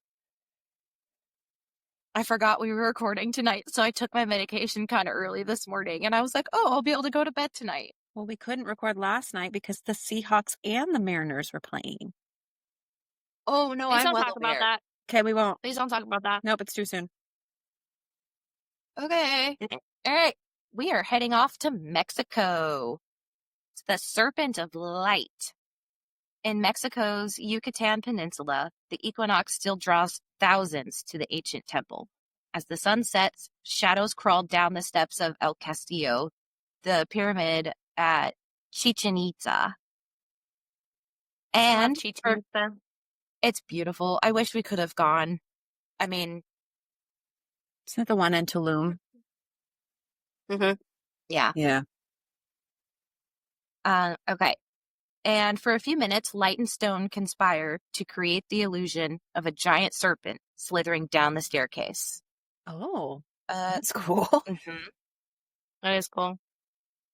I forgot we were recording tonight, so I took my medication kind of early this morning, and I was like, oh, I'll be able to go to bed tonight. well, we couldn't record last night because the Seahawks and the Mariners were playing. Oh, no, Please I'm don't well talk aware. about that. Okay, we won't. Please don't talk about that. Nope, it's too soon. Okay. All right. We are heading off to Mexico. It's the Serpent of Light. In Mexico's Yucatan Peninsula, the equinox still draws thousands to the ancient temple. As the sun sets, shadows crawl down the steps of El Castillo, the pyramid at Chichen Itza. And Chichen Itza. it's beautiful. I wish we could have gone. I mean, Isn't it the one in Tulum? yeah. Yeah. Okay. And for a few minutes, light and stone conspire to create the illusion of a giant serpent slithering down the staircase. Oh, Uh, that's cool. mhm. That is cool.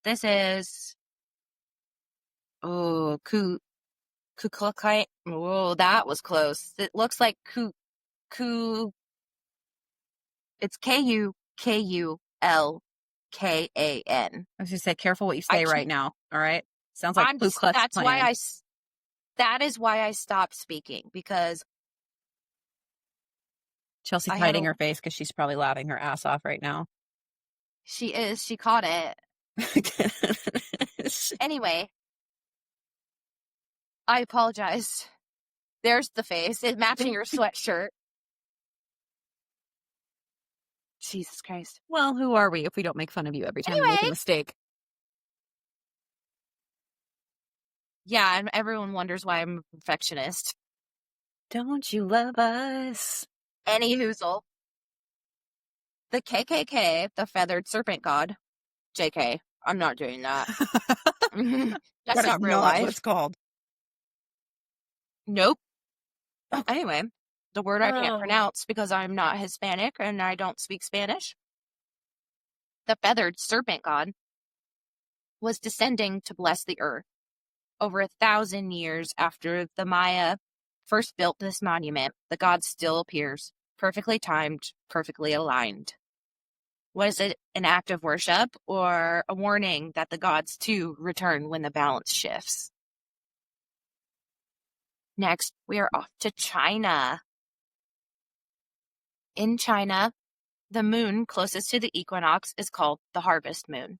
This is Kukulkai. Oh, that was close. It looks like it's Kukulkan. K-A-N. I was going to say, careful what you say can't- right now. All right. Sounds like Ku Klux that is why I stopped speaking, because Chelsea's I had hiding a- her face because she's probably laughing her ass off right now. she caught it. Anyway, I apologize. There's the face. It's matching your sweatshirt. Jesus Christ. Well, who are we if we don't make fun of you every time you make a Anyway. mistake? Yeah, and everyone wonders why I'm a perfectionist. Don't you love us? Any hoozle. The KKK, the feathered serpent god. JK. I'm not doing that. That's not real life. What it's called. Nope. Oh. Anyway, the word I can't Oh. pronounce because I'm not Hispanic and I don't speak Spanish. The feathered serpent god was descending to bless the earth. Over 1,000 years after the Maya first built this monument, the god still appears, perfectly timed, perfectly aligned. Was it an act of worship or a warning that the gods too return when the balance shifts? Next, we are off to China. In China, the moon closest to the equinox is called the harvest moon.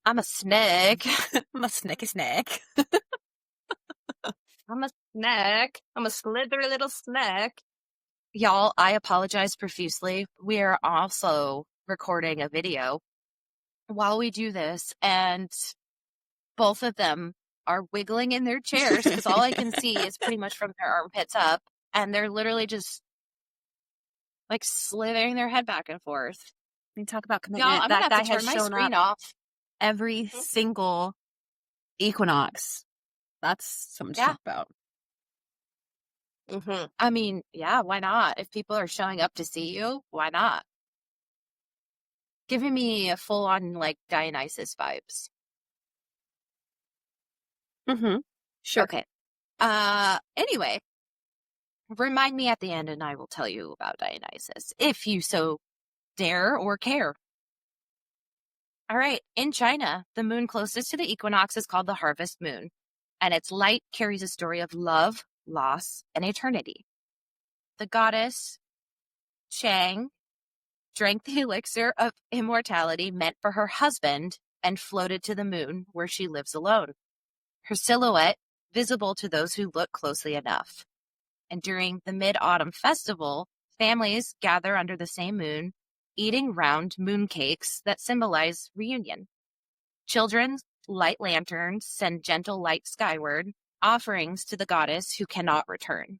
I'm a snake. I'm a snicky snack. I'm a snack. I'm a slithery little snack. Y'all, I apologize profusely. We are also recording a video while we do this, and both of them are wiggling in their chairs because all I can see is pretty much from their armpits up, and they're literally just like slithering their head back and forth. I mean, talk about commitment. Y'all, I'm gonna That have guy to turn has my shown screen up off. every single equinox. That's something to Yeah. talk about. Mm-hmm. I mean, yeah, why not? If people are showing up to see you, why not? Giving me a full-on like Dionysus vibes. Mm-hmm. Sure. Okay. Anyway, remind me at the end and I will tell you about Dionysus, if you so dare or care. All right. In China, the moon closest to the equinox is called the harvest moon, and its light carries a story of love, loss, and eternity. The goddess Chang drank the elixir of immortality meant for her husband and floated to the moon, where she lives alone. Her silhouette visible to those who look closely enough. And during the Mid-Autumn Festival, families gather under the same moon, eating round moon cakes that symbolize reunion. Children light lanterns, send gentle light skyward, offerings to the goddess who cannot return.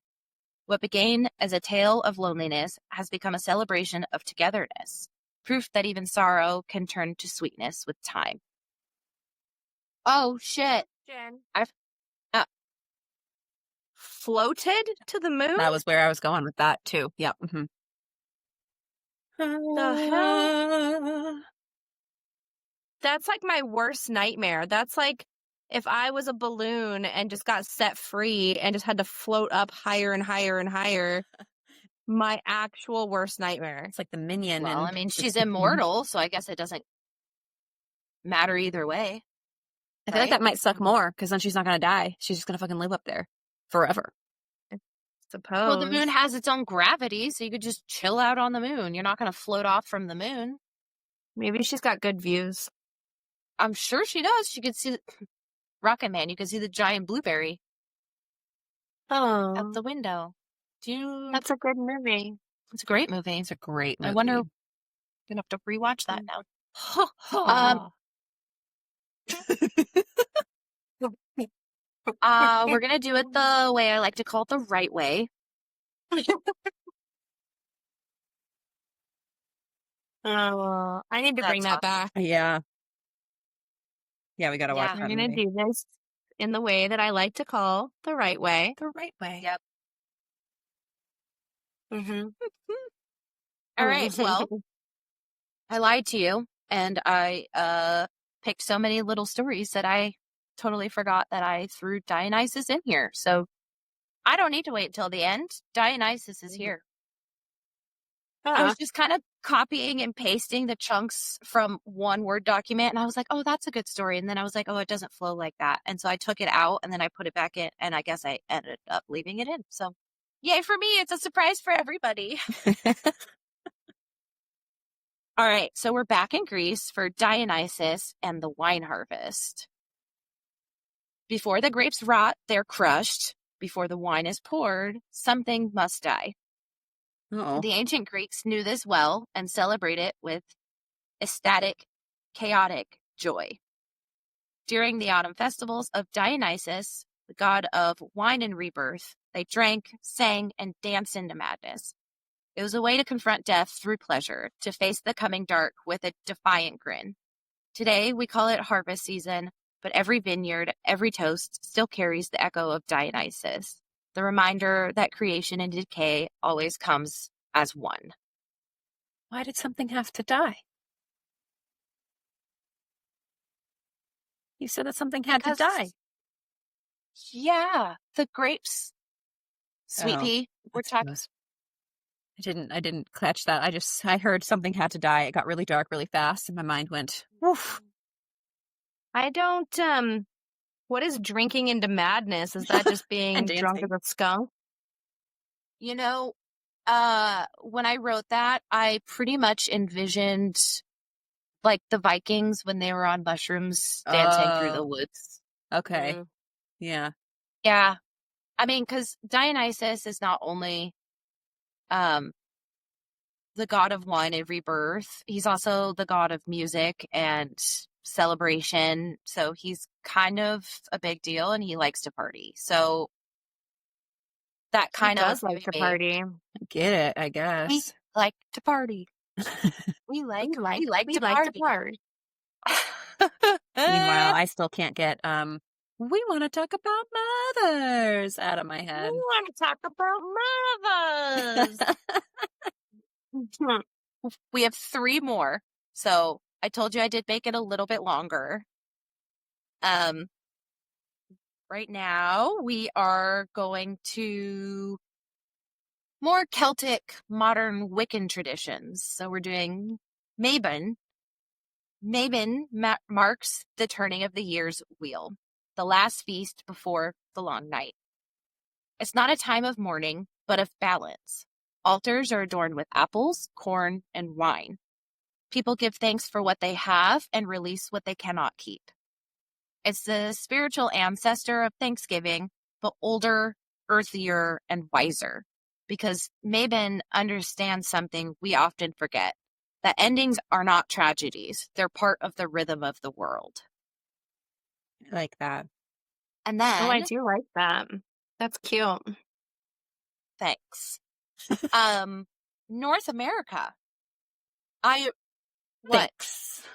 What began as a tale of loneliness has become a celebration of togetherness, proof that even sorrow can turn to sweetness with time. Oh, shit. Jen. I've- Floated to the moon? That was where I was going with that too. Yep. Mm-hmm. The hell? That's like my worst nightmare. That's like if I was a balloon and just got set free and just had to float up higher and higher and higher. My actual worst nightmare. It's like the minion. Well, and I mean, she's immortal, so I guess it doesn't matter either way. I feel like that might suck more because then she's not going to die. She's just going to fucking live up there forever. Suppose. Well, the moon has its own gravity, so you could just chill out on the moon. You're not going to float off from the moon. Maybe she's got good views. I'm sure she does. She could see Rocket Man. You could see the giant blueberry Oh, out the window. that's a good movie. It's a great movie. It's a great movie. I wonder. I'm gonna have to rewatch that now. We're gonna do it the way I like to call it, the right way. Oh, I need to bring That's that back. Yeah. Yeah, we got to watch Yeah. that We're gonna movie. do this in the way that I like to call the right way. The right way. Yep. Mm-hmm. All right. Well, I lied to you, and I picked so many little stories that I totally forgot that I threw Dionysus in here. So I don't need to wait until the end. Dionysus is here. I was just kind of copying and pasting the chunks from one Word document. And I was like, oh, that's a good story. And then I was like, oh, it doesn't flow like that. And so I took it out and then I put it back in. And I guess I ended up leaving it in. So yay for me. It's a surprise for everybody. All right. So we're back in Greece for Dionysus and the wine harvest. Before the grapes rot, they're crushed. Before the wine is poured, something must die. Oh, The ancient Greeks knew this well and celebrate it with ecstatic, chaotic joy. During the autumn festivals of Dionysus, the god of wine and rebirth, they drank, sang, and danced into madness. It was a way to confront death through pleasure, to face the coming dark with a defiant grin. Today, we call it harvest season, but every vineyard, every toast still carries the echo of Dionysus, the reminder that creation and decay always comes as one. why did something have to die? You said that something had to die. Yeah, the grapes. Sweet Oh, pea. We're That's talking. gross. I didn't catch that. I heard something had to die. It got really dark really fast and my mind went, woof. I don't, what is drinking into madness? Is that just being And drunk dancing. as a skunk? You know, when I wrote that, I pretty much envisioned like the Vikings when they were on mushrooms dancing through the Oh, woods. okay. Mm. Yeah. Yeah. I mean, because Dionysus is not only um the god of wine and rebirth, he's also the god of music and celebration. So he's kind of a big deal and he likes to party. So that He kind does of like gave to me party. I get it, I we guess. like to party. We like We to like to party. party. Meanwhile, I still can't get we want to talk about mothers out of my We head. want to talk about mothers. We have 3 more. So I told you I did make it a little bit longer. Right now we are going to more Celtic modern Wiccan traditions. So we're doing Mabon. Mabon marks the turning of the year's wheel, the last feast before the long night. It's not a time of mourning, but of balance. Altars are adorned with apples, corn, and wine. People give thanks for what they have and release what they cannot keep. It's the spiritual ancestor of Thanksgiving, but older, earthier, and wiser. Because Mabon understands something we often forget, that endings are not tragedies. They're part of the rhythm of the world. I like that. And Oh, I then, do like that. That's cute. thanks. North America. What? Thanks.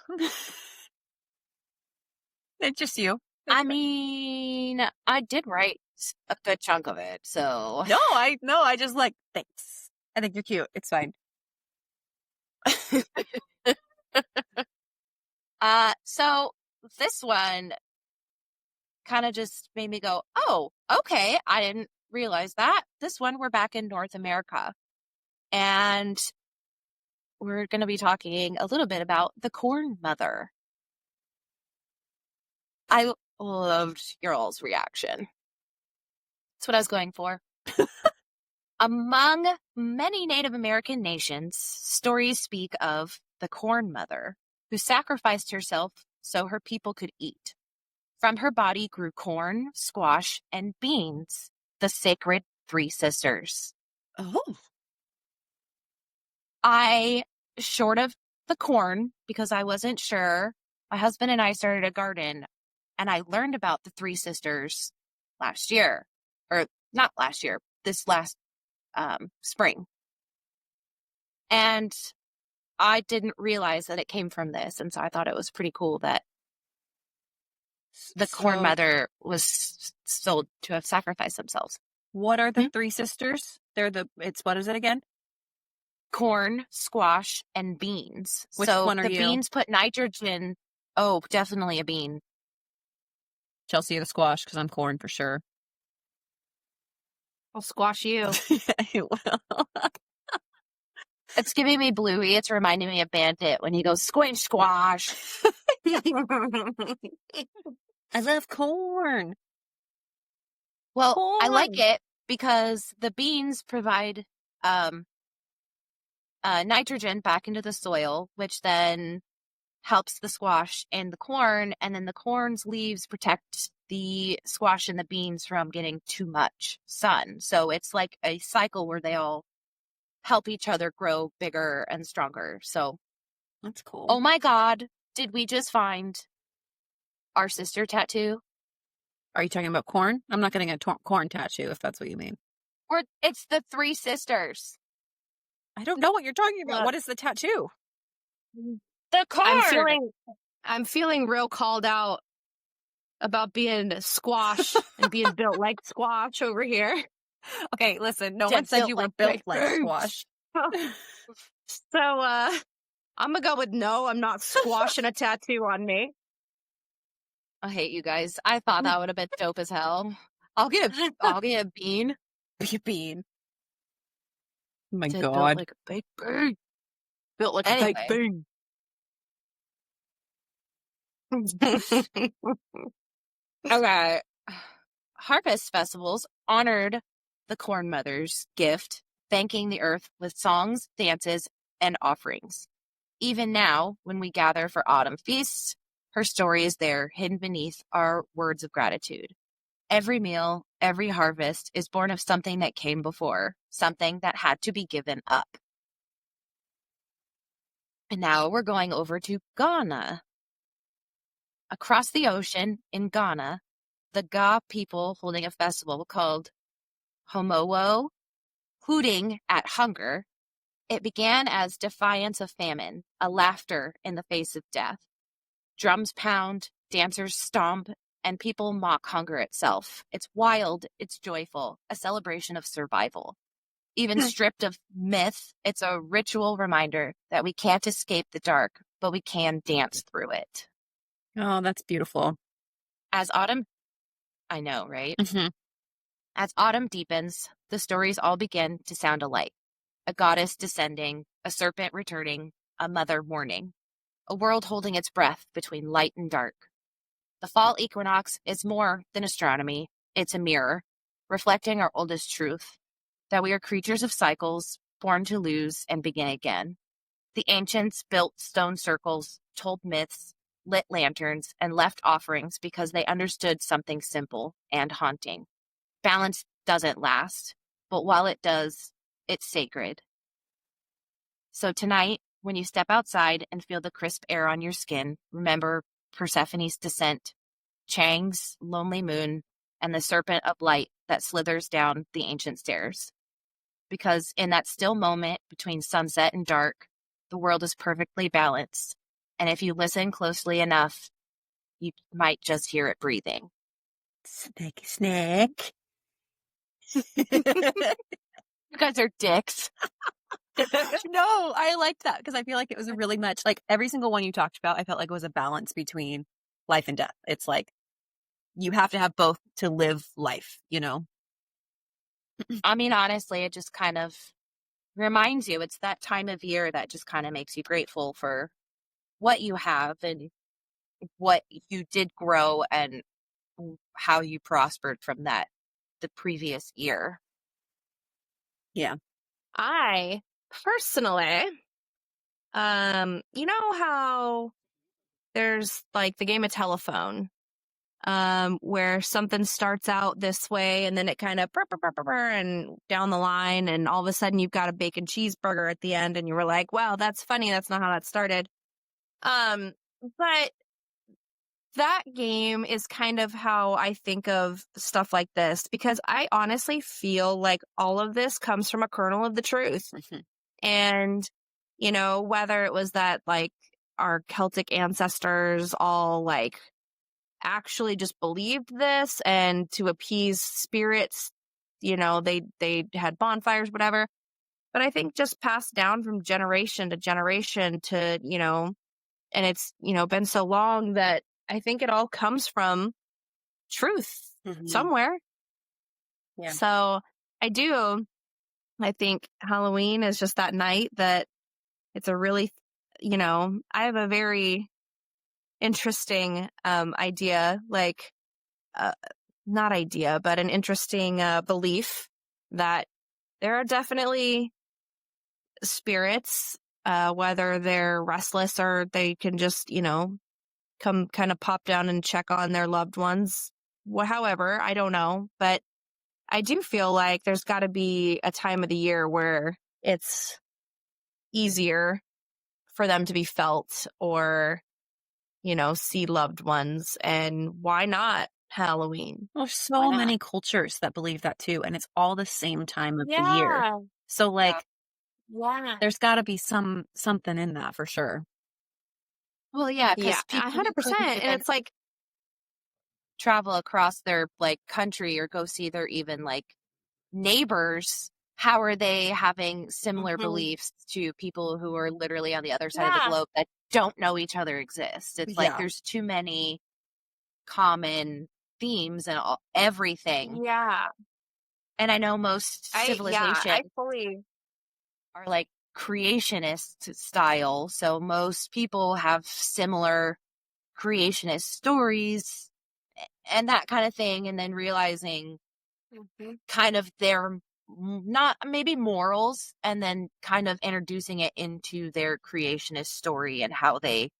It's just you. I mean, I did write a good chunk of it, so. No, I just like thanks. I think you're cute. It's fine. So this one kind of just made me go, oh, okay, I didn't realize that. This one, we're back in North America. And we're going to be talking a little bit about the Corn Mother. I loved your all's reaction. That's what I was going for. Among many Native American nations, stories speak of the Corn Mother, who sacrificed herself so her people could eat. From her body grew corn, squash, and beans, the sacred 3 sisters. Oh. Short of the corn, because I wasn't sure, my husband and I started a garden, and I learned about the 3 sisters last year. Or not last year, this last spring. And I didn't realize that it came from this, and so I thought it was pretty cool that the Corn Mother was sold to have sacrificed themselves. What are the 3 sisters? What is it again? Corn, squash, and beans. Which so one are the you? beans put nitrogen. Oh, definitely a bean. Chelsea, the squash, because I'm corn for sure. I'll squash you. I will. It's giving me Bluey. It's reminding me of Bandit when he goes squinch squash. I love corn. Well, I like Corn. it because the beans provide nitrogen back into the soil, which then helps the squash and the corn, and then the corn's leaves protect the squash and the beans from getting too much sun. So it's like a cycle where they all help each other grow bigger and stronger. So, That's cool. oh my God, did we just find our sister tattoo? Are you talking about corn? I'm not getting a corn tattoo if that's what you mean. Or it's the three sisters. I don't know what you're talking about. Look. What is the tattoo? The corn. I'm feeling real called out about being squash and being built like squash over here. Okay, listen. No Yeah, one said built you were like built big like squash. So I'm gonna go with no. I'm not squashing a tattoo on me. I hate you guys. I thought that would have been dope as hell. I'll get a bean. Be a bean. Oh my Said God. built like a big bean. Built like a Anyway. fake bean. Okay. Harvest festivals honored the Corn Mother's gift, thanking the earth with songs, dances, and offerings. Even now, when we gather for autumn feasts, her story is there, hidden beneath our words of gratitude. Every meal, every harvest is born of something that came before, something that had to be given up. And now we're going over to Ghana. Across the ocean in Ghana, the Ga people holding a festival called Homowo, hooting at hunger. It began as defiance of famine, a laughter in the face of death. Drums pound, dancers stomp, and people mock hunger itself. It's wild, it's joyful, a celebration of survival. Even stripped of myth, it's a ritual reminder that we can't escape the dark, but we can dance through it. Oh, that's beautiful. As autumn, I know, right? Mm-hmm. As autumn deepens, the stories all begin to sound alike. A goddess descending, a serpent returning, a mother mourning, a world holding its breath between light and dark. The fall equinox is more than astronomy. It's a mirror, reflecting our oldest truth, that we are creatures of cycles, born to lose and begin again. The ancients built stone circles, told myths, lit lanterns, and left offerings because they understood something simple and haunting. Balance doesn't last, but while it does, it's sacred. So tonight, when you step outside and feel the crisp air on your skin, remember Persephone's descent, Chang's lonely moon, and the serpent of light that slithers down the ancient stairs. Because in that still moment between sunset and dark, the world is perfectly balanced. And if you listen closely enough, you might just hear it breathing. Snaky snack. You guys are dicks. No, I liked that because I feel like it was a really much like every single one you talked about. I felt like it was a balance between life and death. It's like you have to have both to live life, you know? I mean, honestly, it just kind of reminds you it's that time of year that just kind of makes you grateful for what you have and what you did grow and how you prospered from that the previous year. Yeah. I personally, you know how there's like the game of telephone, where something starts out this way and then it kind of and down the line, and all of a sudden you've got a bacon cheeseburger at the end, and you were like, "Wow, that's funny. That's not how that started." But that game is kind of how I think of stuff like this, because I honestly feel like all of this comes from a kernel of the truth. Mhm. And, you know, whether it was that like our Celtic ancestors all like actually just believed this and to appease spirits, you know, they had bonfires, whatever. But I think just passed down from generation to generation to, you know, and it's, you know, been so long that I think it all comes from truth Mhm. somewhere. Yeah. So I do I think Halloween is just that night that it's a really, I have a very interesting idea, like, uh, not idea, but an interesting belief that there are definitely spirits, whether they're restless or they can just, come kind of pop down and check on their loved ones. However, I don't know, but I do feel like there's got to be a time of the year where it's easier for them to be felt or, see loved ones. And why not Halloween? Well, there's Why so not? many cultures that believe that too, and it's all the same time of the year. Yeah. So like Yeah. there's got to be something in that for sure. Well, yeah, Yeah. because people who 100%. couldn't And even it's like, travel across their like country or go see their even like neighbors, how are they having similar Mhm. beliefs to people who are literally on the other side of the Yeah. globe that don't know each other exist? It's like Yeah. there's too many common themes and everything. Yeah. And I know most civilizations I fully, are like creationist style, so most people have similar creationist stories and that kind of thing, and then realizing kind of their not maybe morals and then kind of introducing it into their creationist story and how they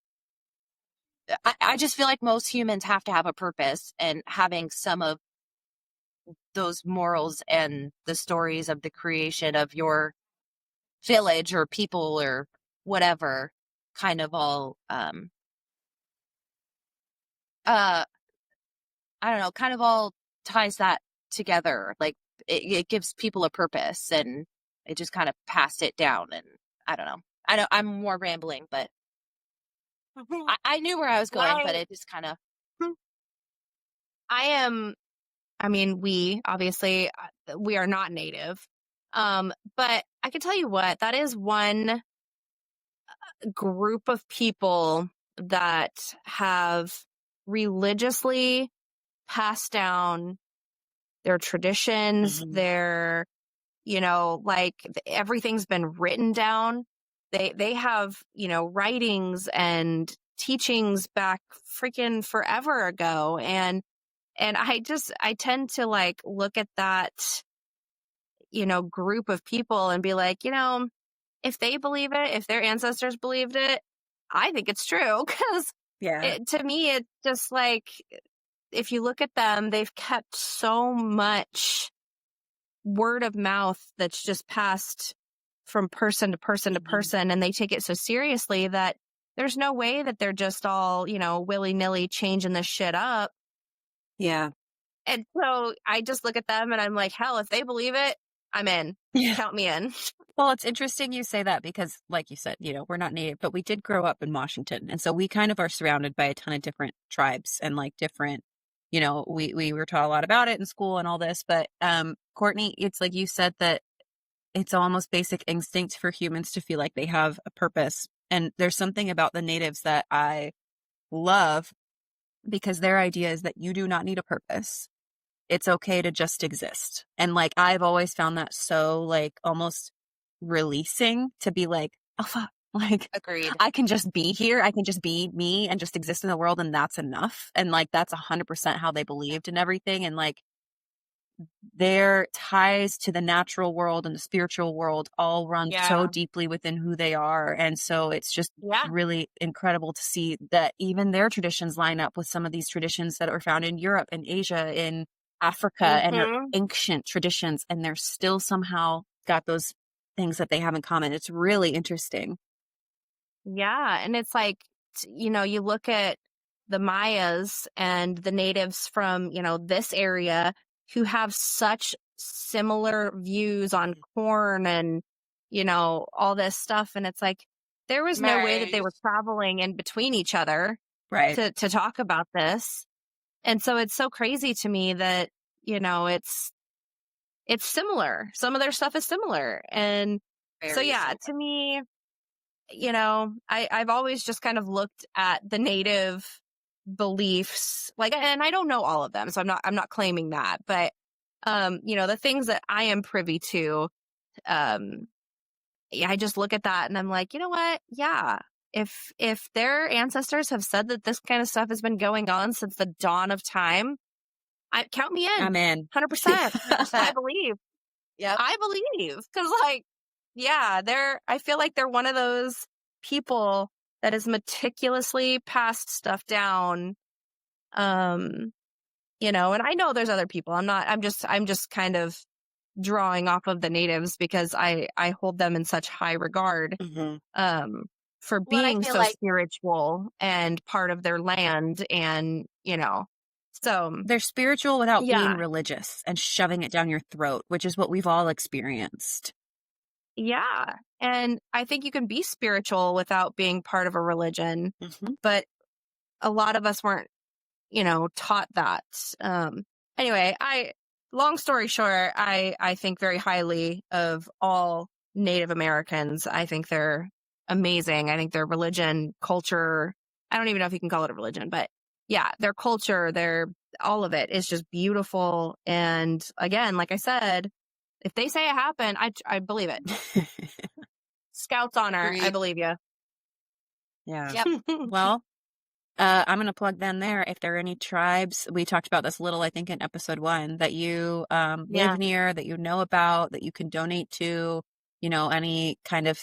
I just feel like most humans have to have a purpose, and having some of those morals and the stories of the creation of your village or people or whatever kind of all uh I don't know, kind of all ties that together. Like it gives people a purpose, and it just kind of passed it down. And I don't know. I know I'm more rambling, but I knew where I was going, but I, it just kind of. I am, I mean, we obviously, we are not native. But I can tell you what, that is one group of people that have religiously passed down their traditions, Mhm. their, like everything's been written down. They have, writings and teachings back freaking forever ago. And I tend to like look at that, group of people and be like, if they believe it, if their ancestors believed it, I think it's true. Cause Yeah. to me, it's just like, if you look at them, they've kept so much word of mouth that's just passed from person to person to Mhm. person. And they take it so seriously that there's no way that they're just all, willy nilly changing this shit up. Yeah. And so I just look at them and I'm like, hell, if they believe it, I'm in. Yeah. Count me in. Well, it's interesting you say that because, like you said, we're not native, but we did grow up in Washington. And so we kind of are surrounded by a ton of different tribes and like different, we were taught a lot about it in school and all this. But Courtney, it's like you said that it's almost basic instinct for humans to feel like they have a purpose. And there's something about the natives that I love because their idea is that you do not need a purpose. It's okay to just exist. And like, I've always found that so like almost releasing to be like, oh, fuck. Like, Agreed. I can just be here. I can just be me and just exist in the world. And that's enough. And like, that's 100% how they believed in everything. And like, their ties to the natural world and the spiritual world all run so Yeah. deeply within who they are. And so it's just Yeah. really incredible to see that even their traditions line up with some of these traditions that are found in Europe and Asia, in Africa, and are Mhm. ancient traditions. And they're still somehow got those things that they have in common. It's really interesting. Yeah. And it's like, you look at the Mayas and the natives from, this area who have such similar views on corn and, all this stuff. And it's like, there was no way that they were traveling in between each other Right. to talk about this. And so it's so crazy to me that, it's similar. Some of their stuff is similar. And so, Very yeah, similar. to me, I've always just kind of looked at the native beliefs, like, and I don't know all of them, so I'm not claiming that, but, the things that I am privy to yeah, I just look at that and I'm like, you know what? Yeah. If their ancestors have said that this kind of stuff has been going on since the dawn of time, count me in. I'm in. 100%. I 100%. believe. Yep. I believe. Because, like, yeah, I feel like they're one of those people that has meticulously passed stuff down. You know, and I know there's other people. I'm just kind of drawing off of the natives because I hold them in such high regard. For Well, and I being feel so like spiritual and part of their land, and you know, so They're spiritual without being yeah, religious and shoving it down your throat, which is what we've all experienced. yeah. And I think you can be spiritual without being part of a religion, but a lot of us weren't, you know, taught that. Anyway, long story short, I think very highly of all Native Americans. I think they're amazing. I think their religion, culture, I don't even know if you can call it a religion, but yeah, their culture, all of it is just beautiful. And again, like I said, if they say it happened, I believe it. Scouts honor, I Agreed. believe you. Yeah. Yep. Well, I'm going to plug them there. If there are any tribes, we talked about this a little, I think, in episode 1, that you Yeah. live near, that you know about, that you can donate to, you know, any kind of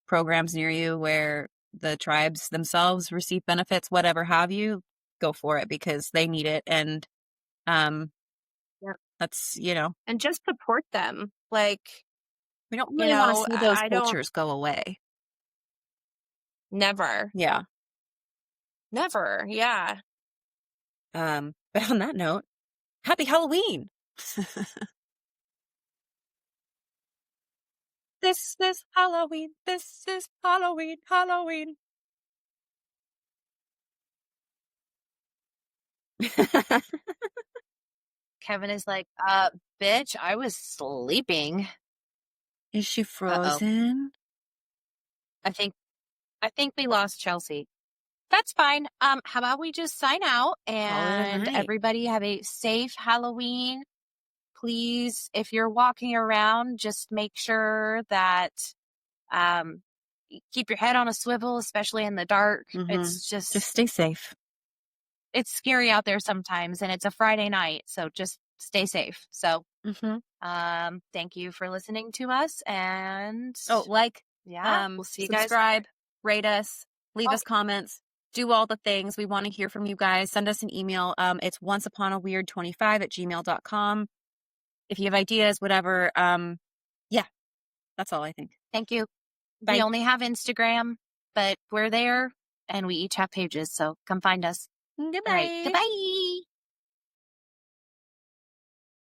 programs near you where the tribes themselves receive benefits, whatever have you, go for it because they need it. And Yep. that's, you know, And just support them. Like, we don't you really want know, to see those I don't, cultures go away. never, Yeah. never. Yeah. But on that note, happy Halloween. This is Halloween. This is Halloween. Halloween. Kevin is like, bitch, I was sleeping. Is she Uh-oh. frozen? I think we lost Chelsea. That's fine. How about we just sign out Call it a and night. everybody have a safe Halloween. Please, if you're walking around, just make sure that keep your head on a swivel, especially in the dark. It's Just stay safe. it's scary out there sometimes, and it's a Friday night, so just stay safe. So, thank you for listening to us, and Yeah, we'll see you guys. subscribe, rate us, leave us comments, do all the things. We want to hear from you guys. Send us an email. It's onceuponaweird25@gmail.com. If you have ideas, whatever. Yeah, that's all I think. Thank you. Bye. We only have Instagram, but we're there, and we each have pages, so come find us. Goodbye. All right. Goodbye.